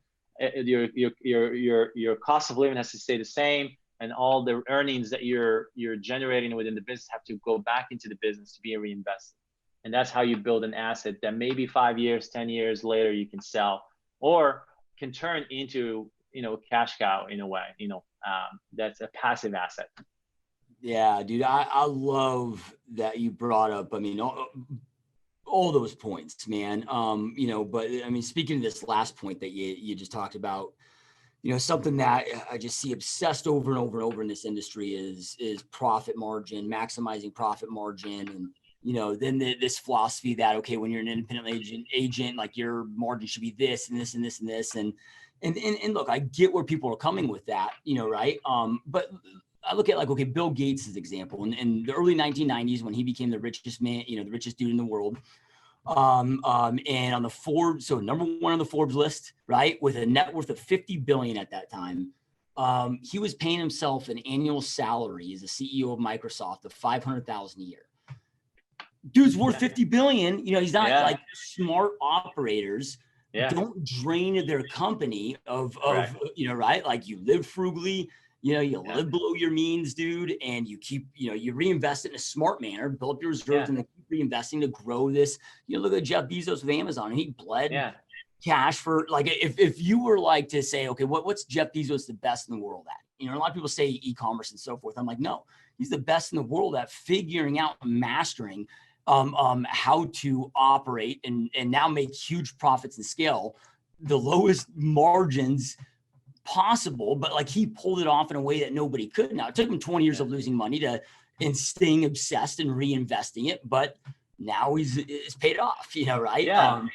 Your cost of living has to stay the same, and all the earnings that you're generating within the business have to go back into the business to be reinvested. And that's how you build an asset that maybe 5 years, 10 years later you can sell, or can turn into cash cow in a way. That's a passive asset. Yeah, dude, I love that you brought up. I mean, all those points, man. But I mean, speaking of this last point that you just talked about, something that I just see obsessed over and over and over in this industry is profit margin, maximizing profit margin. And, then this philosophy that, okay, when you're an independent agent, like your margin should be this and this and this and this. And look, I get where people are coming with that, right? But I look at like, okay, Bill Gates' example in the early 1990s when he became the richest man, the richest dude in the world. And on the Forbes, so number one on the Forbes list, right, with a net worth of 50 billion at that time. He was paying himself an annual salary as a CEO of Microsoft of 500,000 a year. Dude's worth 50 billion. He's not like smart operators. Don't drain their company of right? Like you live frugally, you live below your means, dude, and you keep, you reinvest it in a smart manner, build up your reserves, and then keep reinvesting to grow this. Look at Jeff Bezos with Amazon. He bled cash for, like, if you were like to say, okay, what's Jeff Bezos the best in the world at? A lot of people say e-commerce and so forth. I'm like, no, he's the best in the world at figuring out, mastering how to operate and now make huge profits and scale, the lowest margins possible, but like he pulled it off in a way that nobody could. Now it took him 20 years of losing money and staying obsessed and reinvesting it, but now it's paid off, right?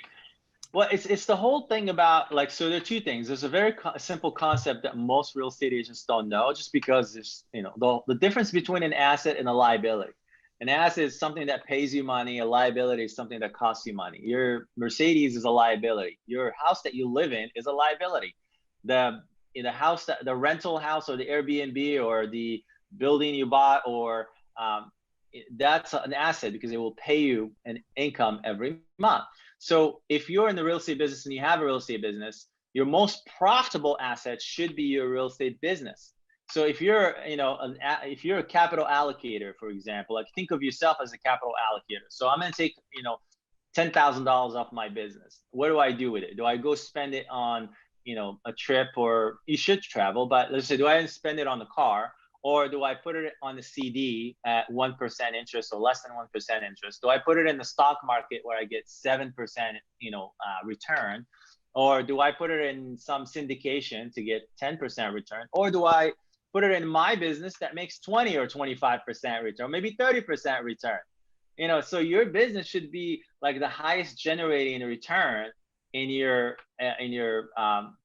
Well, it's the whole thing about, like, so there are two things. There's a very simple concept that most real estate agents don't know, just because there's, the difference between an asset and a liability. An asset is something that pays you money. A liability is something that costs you money. Your Mercedes is a liability. Your house that you live in is a liability. The house, the rental house or the Airbnb or the building you bought, or that's an asset because it will pay you an income every month. So if you're in the real estate business and you have a real estate business, your most profitable asset should be your real estate business. So if you're, if you're a capital allocator, for example, like think of yourself as a capital allocator. So I'm going to take, $10,000 off my business. What do I do with it? Do I go spend it on, a trip, or you should travel, but let's say, do I spend it on the car, or do I put it on the CD at 1% interest or less than 1% interest? Do I put it in the stock market where I get 7%, return? Or do I put it in some syndication to get 10% return? Or do I put it in my business that makes 20 or 25% return, maybe 30% return? So your business should be like the highest generating return in your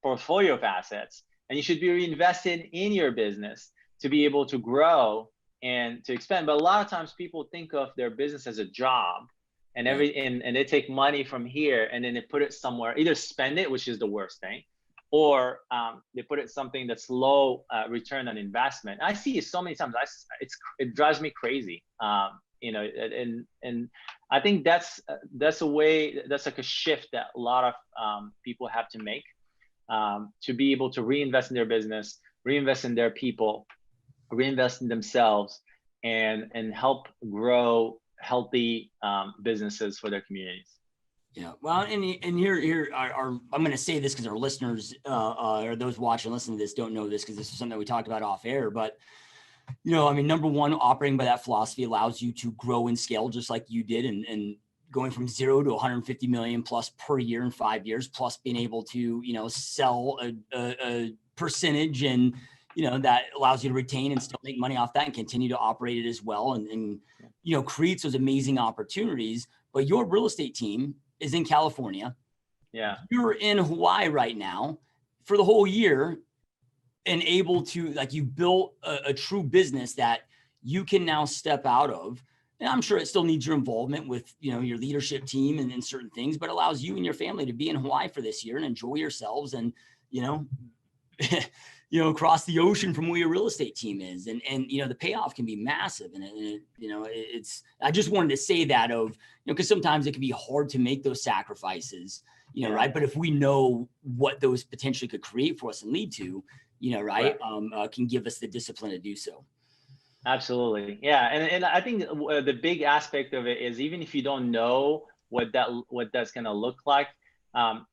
portfolio of assets, and you should be reinvested in your business to be able to grow and to expand. But a lot of times people think of their business as a job, and and they take money from here and then they put it somewhere, either spend it, which is the worst thing, or they put it something that's low return on investment. I see it so many times. It drives me crazy. And I think that's a way, that's like a shift that a lot of people have to make to be able to reinvest in their business, reinvest in their people, reinvest in themselves, and help grow healthy businesses for their communities. Yeah, well, and here I'm going to say this because our listeners or those watching, listening to this don't know this, because this is something that we talked about off air. But number one, operating by that philosophy allows you to grow and scale just like you did, and going from 0 to 150 million plus per year in 5 years, plus being able to sell a percentage, and that allows you to retain and still make money off that and continue to operate it as well, and creates those amazing opportunities. But your real estate team is in California. Yeah. You're in Hawaii right now for the whole year, and able to, like, you built a true business that you can now step out of. And I'm sure it still needs your involvement with, your leadership team and certain things, but allows you and your family to be in Hawaii for this year and enjoy yourselves, and, across the ocean from where your real estate team is. And the payoff can be massive. And I just wanted to say that because sometimes it can be hard to make those sacrifices, right? But if we know what those potentially could create for us and lead to, right. Can give us the discipline to do so. Absolutely. Yeah. And I think the big aspect of it is, even if you don't know what that's going to look like,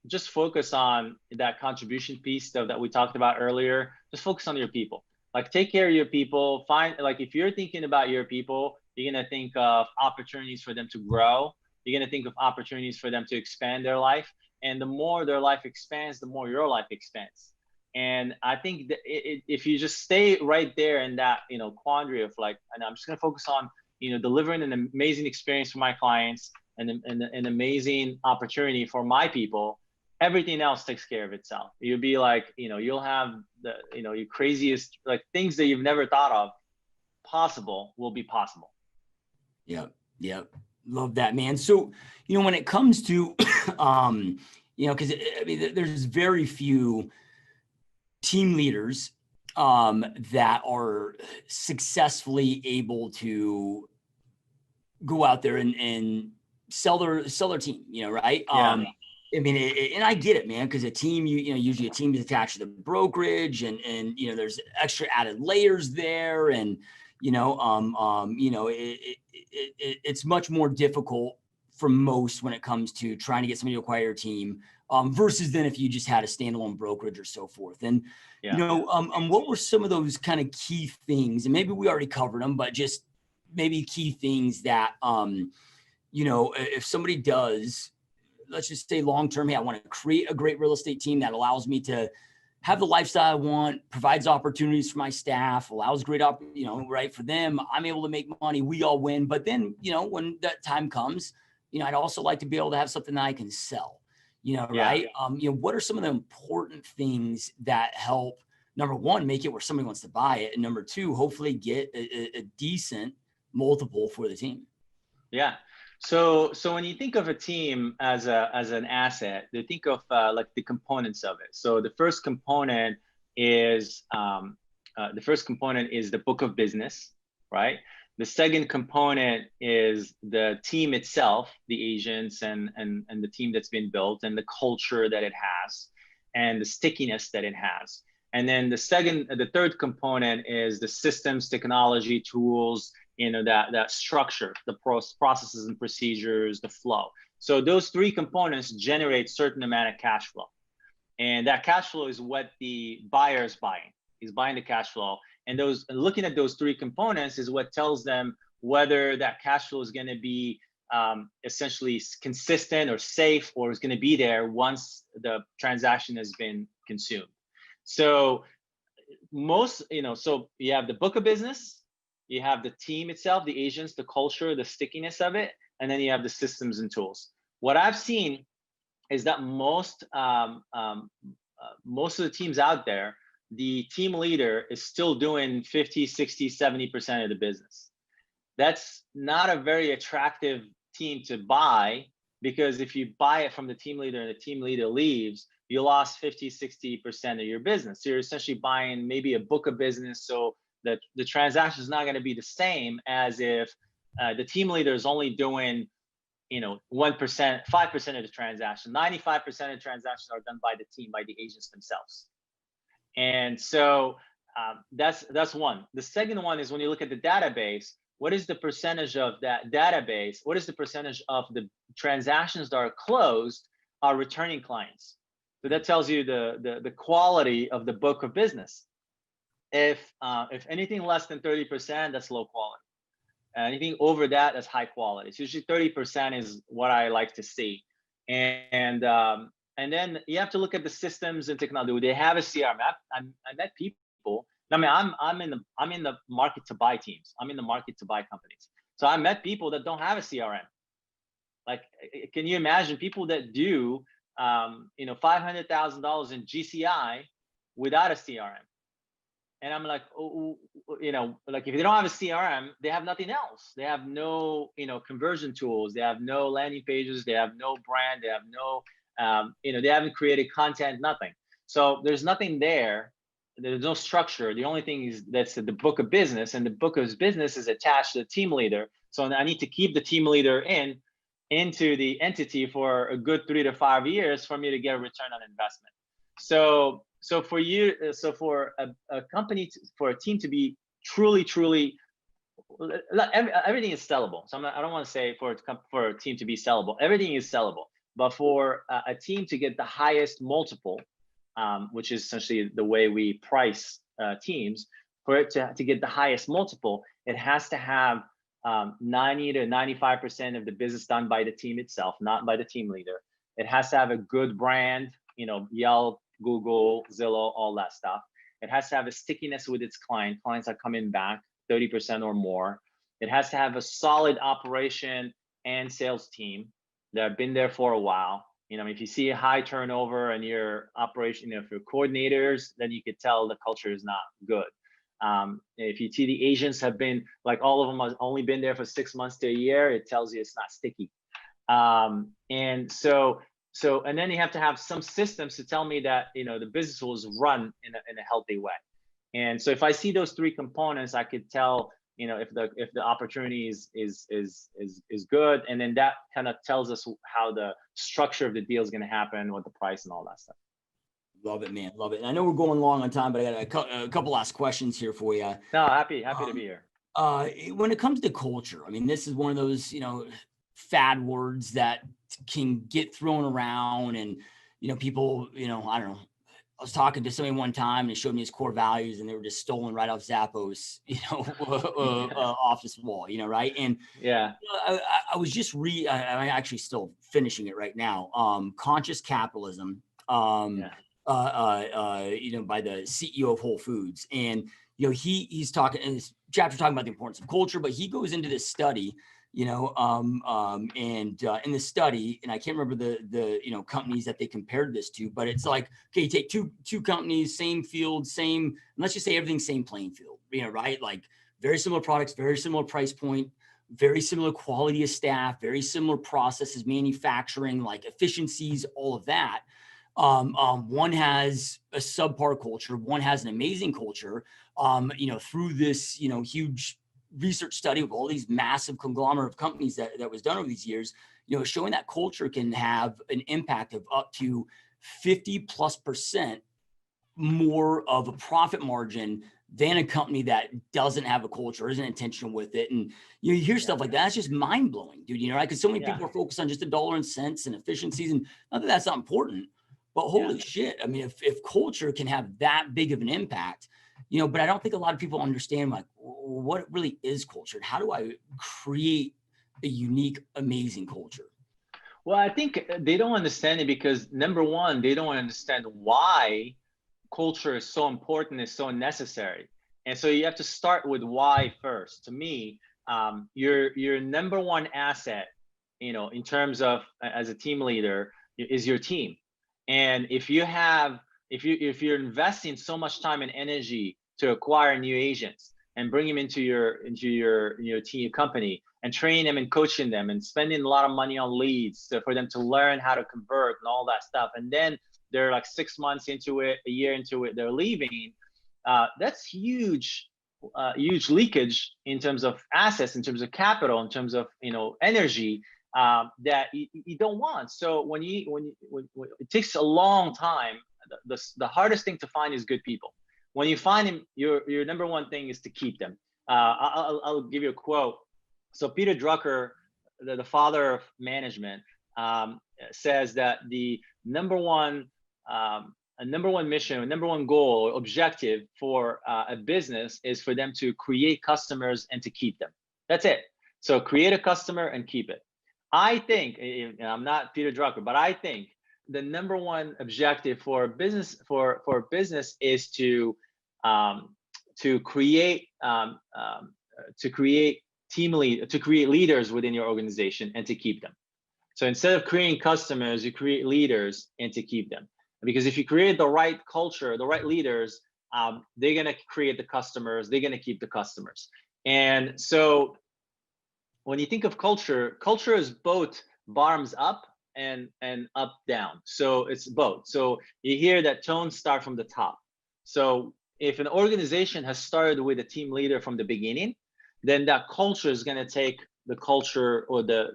just focus on that contribution piece that we talked about earlier. Just focus on your people. Like, take care of your people. If you're thinking about your people, you're going to think of opportunities for them to grow. You're going to think of opportunities for them to expand their life. And the more their life expands, the more your life expands. And I think that if you just stay right there in that, quandary of like, and I'm just going to focus on, delivering an amazing experience for my clients and an amazing opportunity for my people, everything else takes care of itself. You'll be like, you'll have the, your craziest, like things that you've never thought of possible will be possible. Yep. Yep. Love that, man. So, when it comes to, because I mean, there's very few team leaders that are successfully able to go out there and sell their team, right? Yeah. I mean, and I get it, man, because a team, usually a team is attached to the brokerage and there's extra added layers there. And, it's much more difficult for most when it comes to trying to get somebody to acquire your team versus than if you just had a standalone brokerage or so forth. And, what were some of those kind of key things? And maybe we already covered them, but just maybe key things that, if somebody does, let's just say long-term, hey, I want to create a great real estate team that allows me to have the lifestyle I want, provides opportunities for my staff, allows great right for them. I'm able to make money. We all win. But then, when that time comes, I'd also like to be able to have something that I can sell, right? What are some of the important things that help, number one, make it where somebody wants to buy it, and number two, hopefully get a decent multiple for the team? Yeah. So when you think of a team as an asset, they think of like the components of it. So the first component is the book of business, right? The second component is the team itself, the agents and the team that's been built, and the culture that it has, and the stickiness that it has. And then the third component is the systems, technology, tools, that structure, the processes and procedures, the flow. So those three components generate certain amount of cash flow. And that cash flow is what the buyer is buying. He's buying the cash flow. And looking at those three components is what tells them whether that cash flow is going to be essentially consistent or safe, or is going to be there once the transaction has been consumed. So so you have the book of business, you have the team itself, the agents, the culture, the stickiness of it, and then you have the systems and tools. What I've seen is that most of the teams out there, the team leader is still doing 50, 60, 70% of the business. That's not a very attractive team to buy, because if you buy it from the team leader and the team leader leaves, you lost 50, 60% of your business. So you're essentially buying maybe a book of business, so that the transaction is not going to be the same as if the team leader is only doing 1%, 5% of the transaction. 95% of transactions are done by the team, by the agents themselves. And so that's one. The second one is when you look at the database, what is the percentage of that database? What is the percentage of the transactions that are closed are returning clients? So that tells you the quality of the book of business. If anything less than 30%, that's low quality. Anything over that, that's high quality. So usually 30% is what I like to see. And then you have to look at the systems and technology. Do they have a CRM? I met people. I mean, I'm in the market to buy teams. I'm in the market to buy companies. So I met people that don't have a CRM. Like, can you imagine people that do $500,000 in GCI without a CRM? And I'm like, like if they don't have a CRM, they have nothing else. They have no, conversion tools. They have no landing pages. They have no brand. They have no, they haven't created content, nothing. So there's nothing there. There's no structure. The only thing is that's the book of business, and the book of business is attached to the team leader. So I need to keep the team leader into the entity for a good 3 to 5 years for me to get a return on investment. So for a company, for a team to be truly, everything is sellable. So I don't want to say for a team to be sellable. Everything is sellable, but for a team to get the highest multiple, which is essentially the way we price teams, for it to get the highest multiple, it has to have 90 to 95% of the business done by the team itself, not by the team leader. It has to have a good brand, Yelp, Google, Zillow, all that stuff. It has to have a stickiness with its clients are coming back 30% or more. It has to have a solid operation and sales team that have been there for a while. If you see a high turnover and your operation, if you're coordinators, then you could tell the culture is not good. If you see the agents have been, like, all of them have only been there for 6 months to a year, it tells you it's not sticky. And then you have to have some systems to tell me that, the business was run in a healthy way. And so if I see those three components, I could tell, if the opportunity is good. And then that kind of tells us how the structure of the deal is going to happen, what the price and all that stuff. Love it, man. Love it. And I know we're going long on time, but I got a couple last questions here for you. No, happy to be here. When it comes to culture, I mean, this is one of those, fad words that can get thrown around, and, people, I don't know. I was talking to somebody one time and they showed me his core values, and they were just stolen right off Zappos, office wall, right? And yeah, I was just I'm actually still finishing it right now. Conscious Capitalism. By the CEO of Whole Foods. And, he's talking in this chapter talking about the importance of culture, but he goes into this study, in the study, and I can't remember the companies that they compared this to, but it's like, okay, you take two companies, same field, same, let's just say everything, same playing field, right? Like very similar products, very similar price point, very similar quality of staff, very similar processes, manufacturing, like efficiencies, all of that. One has a subpar culture, one has an amazing culture, through this, huge research study of all these massive conglomerate of companies that was done over these years, showing that culture can have an impact of up to 50+% more of a profit margin than a company that doesn't have a culture, isn't intentional with it. And you hear stuff like that. That's just mind blowing, dude, right? Because so many people are focused on just the dollar and cents and efficiencies, and not that that's not important. But holy shit, I mean, if culture can have that big of an impact, but I don't think a lot of people understand, like, what really is culture. How do I create a unique, amazing culture? Well, I think they don't understand it because, number one, they don't understand why culture is so important, is so necessary. And so you have to start with why first. To me, your number one asset, in terms of as a team leader, is your team. And if you're investing so much time and energy to acquire new agents and bring them into your team company and train them and coaching them and spending a lot of money on leads for them to learn how to convert and all that stuff, and then they're like 6 months into it, a year into it, they're leaving, that's huge leakage in terms of assets, in terms of capital, in terms of energy, that you don't want. So when it takes a long time, the hardest thing to find is good people. When you find them, your number one thing is to keep them. I'll give you a quote. So Peter Drucker, the father of management, says that the number one mission, number one goal or objective for a business is for them to create customers and to keep them. That's it. So create a customer and keep it. I think, I'm not Peter Drucker, but I think the number one objective for a business is to create leaders within your organization and to keep them. So instead of creating customers, you create leaders and to keep them. Because if you create the right culture, the right leaders, they're going to create the customers, they're going to keep the customers. And so when you think of culture is both bottoms up and up down. So it's both. So you hear that tones start from the top. So if an organization has started with a team leader from the beginning, then that culture is going to take the culture or the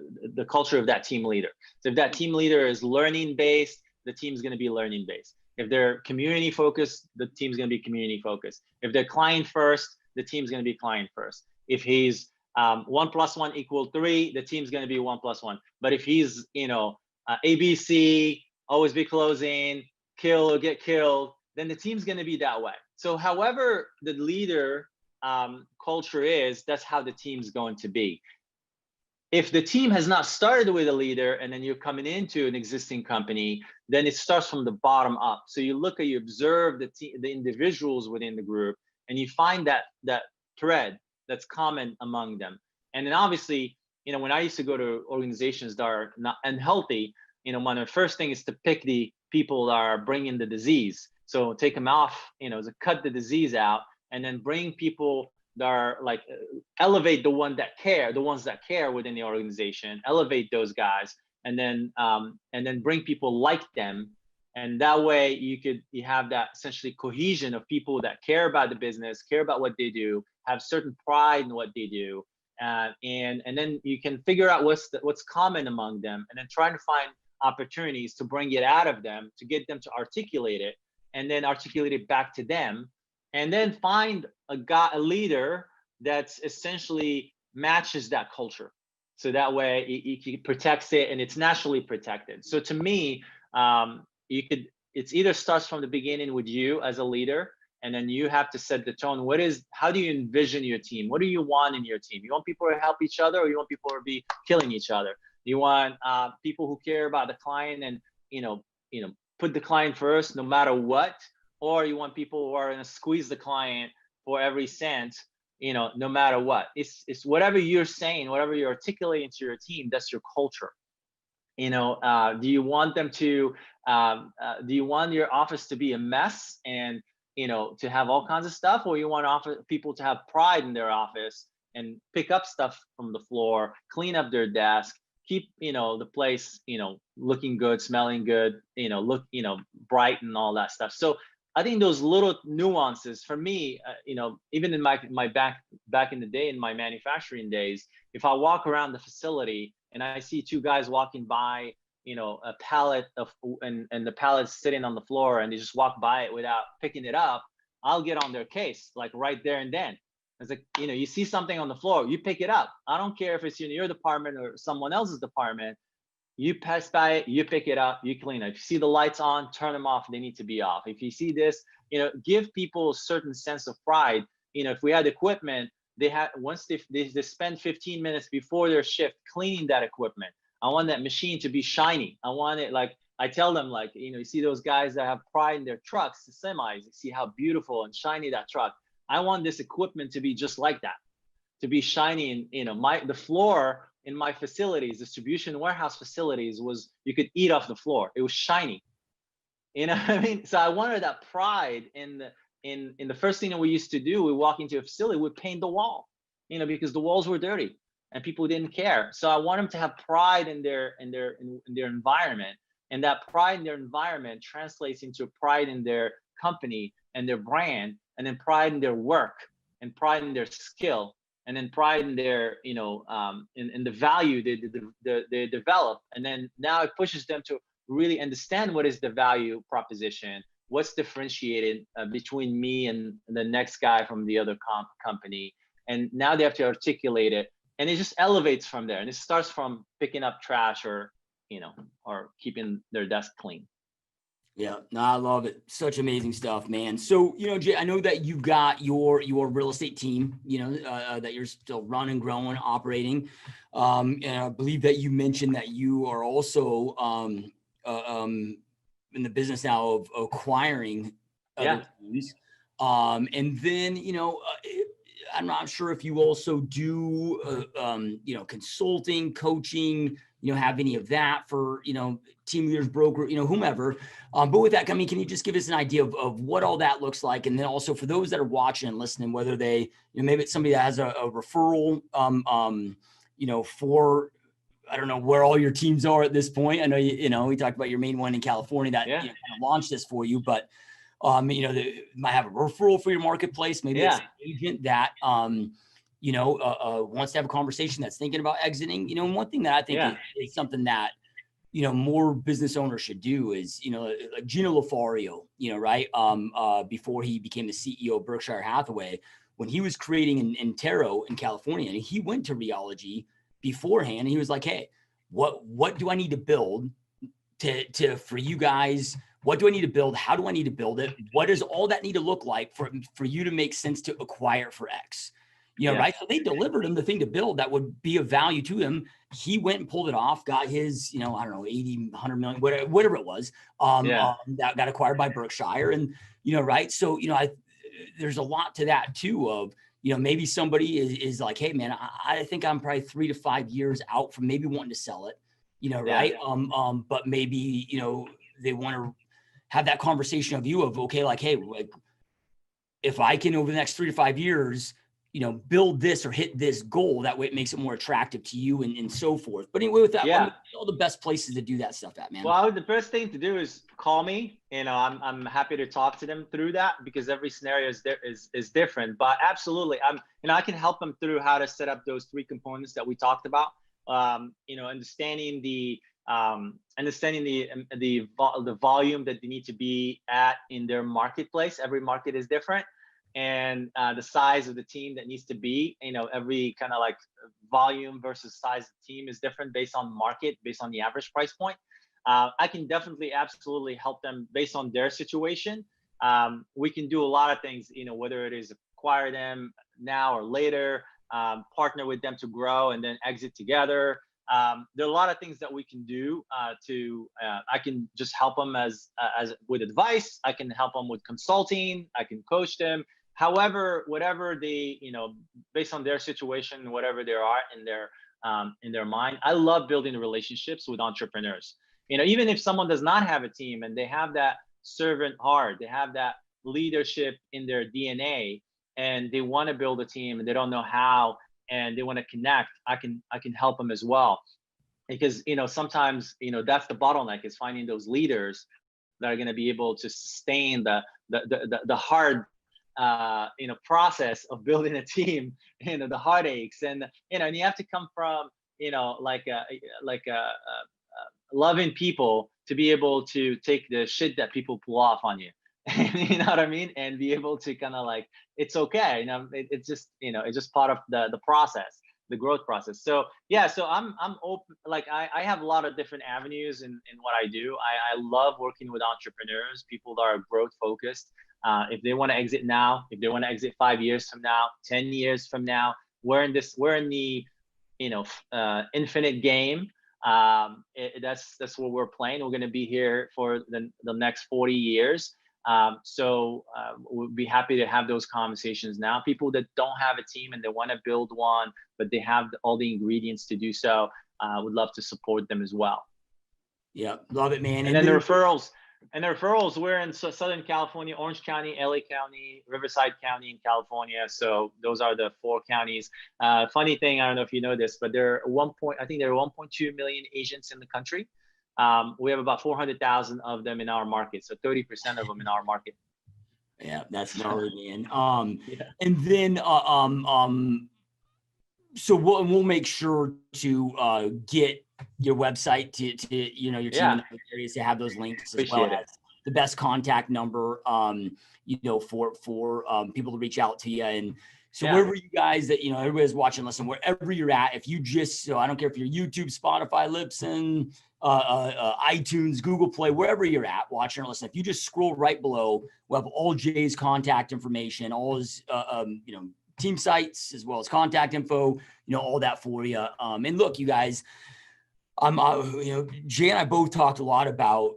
culture of that team leader. So if that team leader is learning based, the team's going to be learning based. If they're community focused, the team's going to be community focused. If they're client first, the team's going to be client first. If he's 1 + 1 = 3, the team's going to be 1 + 1. But if he's ABC, always be closing, kill or get killed, then the team's going to be that way. So however the leader culture is, that's how the team's going to be. If the team has not started with a leader and then you're coming into an existing company, then it starts from the bottom up. So you observe the individuals within the group, and you find that thread that's common among them. And then obviously, when I used to go to organizations that are not unhealthy, one of the first thing is to pick the people that are bringing the disease. So take them off, to cut the disease out, and then bring people that are like, elevate the ones that care within the organization, elevate those guys, and then bring people like them. And that way you have that essentially cohesion of people that care about the business, care about what they do, have certain pride in what they do. And then you can figure out what's common among them, and then trying to find opportunities to bring it out of them, to get them to articulate it, and then articulate it back to them, and then find a leader that's essentially matches that culture. So that way it protects it, and it's naturally protected. So to me, it's either starts from the beginning with you as a leader, and then you have to set the tone. How do you envision your team? What do you want in your team? You want people to help each other, or you want people to be killing each other? You want people who care about the client and, put the client first no matter what, or you want people who are going to squeeze the client for every cent, no matter what. It's whatever you're saying, whatever you're articulating to your team, that's your culture. Do you want them to, do you want your office to be a mess and, to have all kinds of stuff, or you want people to have pride in their office and pick up stuff from the floor, clean up their desk, keep, the place, looking good, smelling good, look, bright and all that stuff. So I think those little nuances for me, even in my back in the day, in my manufacturing days, if I walk around the facility and I see two guys walking by, a pallet and the pallet's sitting on the floor, and they just walk by it without picking it up, I'll get on their case, like right there and then. It's like, you see something on the floor, you pick it up. I don't care if it's in your department or someone else's department. You pass by it, you pick it up, you clean it. If you see the lights on, turn them off. They need to be off. If you see this, give people a certain sense of pride. If we had equipment, once they spend 15 minutes before their shift cleaning that equipment. I want that machine to be shiny. I want it, like I tell them, like, you see those guys that have pride in their trucks, the semis. You see how beautiful and shiny that truck. I want this equipment to be just like that, to be shiny. And the floor in my facilities, distribution warehouse facilities, you could eat off the floor. It was shiny. What I mean? So I wanted that pride in the first thing that we used to do. We walk into a facility, we paint the wall, because the walls were dirty and people didn't care. So I want them to have pride in their environment, and that pride in their environment translates into pride in their company and their brand, and then pride in their work, and pride in their skill, and then pride in their, in the value they develop. And then now it pushes them to really understand what is the value proposition, what's differentiated between me and the next guy from the other company. And now they have to articulate it, and it just elevates from there. And it starts from picking up trash or keeping their desk clean. Yeah, no, I love it. Such amazing stuff, man. So, Jay, I know that you've got your real estate team, that you're still running, growing, operating. And I believe that you mentioned that you are also in the business now of acquiring other teams. And then, I'm not sure if you also do, consulting, coaching, have any of that for, team leaders, broker, whomever. But with that, can you just give us an idea of what all that looks like? And then also for those that are watching and listening, whether they, maybe it's somebody that has a referral, for, I don't know where all your teams are at this point. I know, we talked about your main one in California that kind of launched this for you, but they might have a referral for your marketplace. Maybe it's an agent that, wants to have a conversation, that's thinking about exiting, and one thing that I think is something that, more business owners should do is, like Gino Lofario, right. Before he became the CEO of Berkshire Hathaway, when he was creating in Intero in California, and he went to Rheology beforehand, and he was like, hey, what do I need to build for you guys What do I need to build? How do I need to build it? What does all that need to look like for you to make sense to acquire it for X? You know, right? So they delivered him the thing to build that would be of value to him. He went and pulled it off, got his, you know, I don't know, 80, 100 million, whatever it was, that got acquired by Berkshire. And, you know, right. So, you know, there's a lot to that too of, you know, maybe somebody is like, hey man, I think I'm probably 3 to 5 years out from maybe wanting to sell it, you know, right. But maybe, you know, they want to have that conversation of you of, okay, like, hey, like if I can over the next 3 to 5 years, you know, build this or hit this goal, that way it makes it more attractive to you and so forth. But anyway, with that, all the best places to do that stuff at, man. Well, the best thing to do is call me. You know, I'm happy to talk to them through that because every scenario is different. But absolutely, I can help them through how to set up those 3 components that we talked about. You know, understanding the volume that they need to be at in their marketplace. Every market is different. And the size of the team that needs to be, you know, every kind of like volume versus size of the team is different based on market, based on the average price point. I can definitely absolutely help them based on their situation. We can do a lot of things, you know, whether it is acquire them now or later, partner with them to grow and then exit together. There are a lot of things that we can do I can just help them as with advice. I can help them with consulting. I can coach them. However, whatever they, you know, based on their situation, whatever they are in their mind, I love building relationships with entrepreneurs. You know, even if someone does not have a team and they have that servant heart, they have that leadership in their DNA, and they want to build a team and they don't know how, and they want to connect, I can help them as well. Because, you know, sometimes, you know, that's the bottleneck, is finding those leaders that are going to be able to sustain the hard you know, process of building a team, you know, the heartaches, and you know, and you have to come from, you know, like loving people to be able to take the shit that people pull off on you. You know what I mean? And be able to kind of like, it's okay, you know, it's just, you know, it's just part of the process, the growth process. So yeah, so I'm open. Like I have a lot of different avenues in what I do. I love working with entrepreneurs, people that are growth focused. If they want to exit now, if they want to exit 5 years from now, 10 years from now, we're in the, you know, infinite game. That's what we're playing. We're going to be here for the next 40 years. So we'll be happy to have those conversations now. People that don't have a team and they want to build one, but they have all the ingredients to do so, would love to support them as well. Yeah, love it, man. And then the referrals. And the referrals, we're in Southern California, Orange County, LA County, Riverside County in California. So those are the 4 counties. Funny thing, I don't know if you know this, but there are 1.2 million Asians in the country. We have about 400,000 of them in our market. So 30% of them in our market. Yeah, that's gnarly, man. And then, so we'll make sure to get your website to you know, your team in the areas to have those links, as well as the best contact number, you know, for people to reach out to you. And so wherever you guys that, you know, everybody's watching, listen, wherever you're at, if you just, so I don't care if you're YouTube, Spotify, Libsyn, iTunes, Google Play, wherever you're at watching or listening, if you just scroll right below, we'll have all Jay's contact information, all his, you know, team sites, as well as contact info, you know, all that for you. And look, you guys, you know, Jay and I both talked a lot about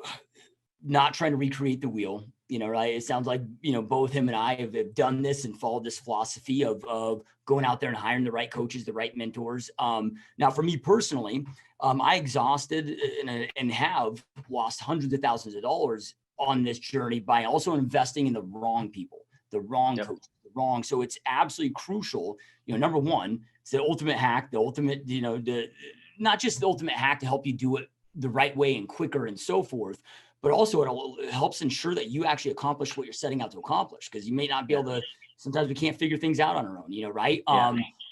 not trying to recreate the wheel, you know, right? It sounds like, you know, both him and I have done this and followed this philosophy of going out there and hiring the right coaches, the right mentors. Now for me personally, I exhausted and have lost hundreds of thousands of dollars on this journey by also investing in the wrong people, the wrong coaches, the wrong. So it's absolutely crucial. You know, number one, it's the ultimate hack, the ultimate, you know, not just the ultimate hack to help you do it the right way and quicker and so forth, but also it helps ensure that you actually accomplish what you're setting out to accomplish. Because you may not be able to, sometimes we can't figure things out on our own, you know, right?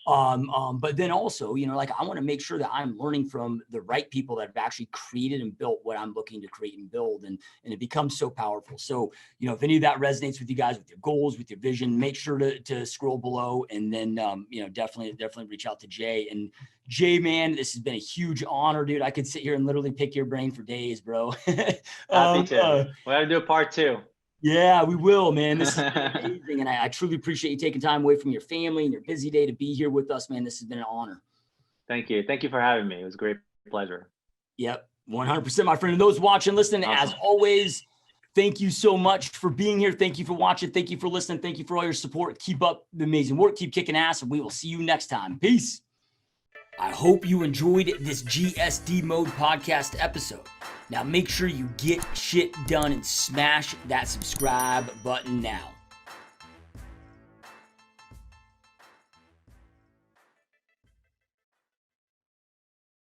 But then also, you know, like I want to make sure that I'm learning from the right people that have actually created and built what I'm looking to create and build. And it becomes so powerful. So, you know, if any of that resonates with you guys, with your goals, with your vision, make sure to scroll below. And then, you know, definitely reach out to Jay. And Jay, man, this has been a huge honor, dude. I could sit here and literally pick your brain for days, bro. Happy to. We got to do a part 2. Yeah, we will, man. This has been amazing. And I truly appreciate you taking time away from your family and your busy day to be here with us, man. This has been an honor. Thank you. Thank you for having me. It was a great pleasure. Yep. 100%, my friend. And those watching, listening, awesome. As always, thank you so much for being here. Thank you for watching. Thank you for listening. Thank you for all your support. Keep up the amazing work. Keep kicking ass. And we will see you next time. Peace. I hope you enjoyed this GSD Mode podcast episode. Now make sure you get shit done and smash that subscribe button now.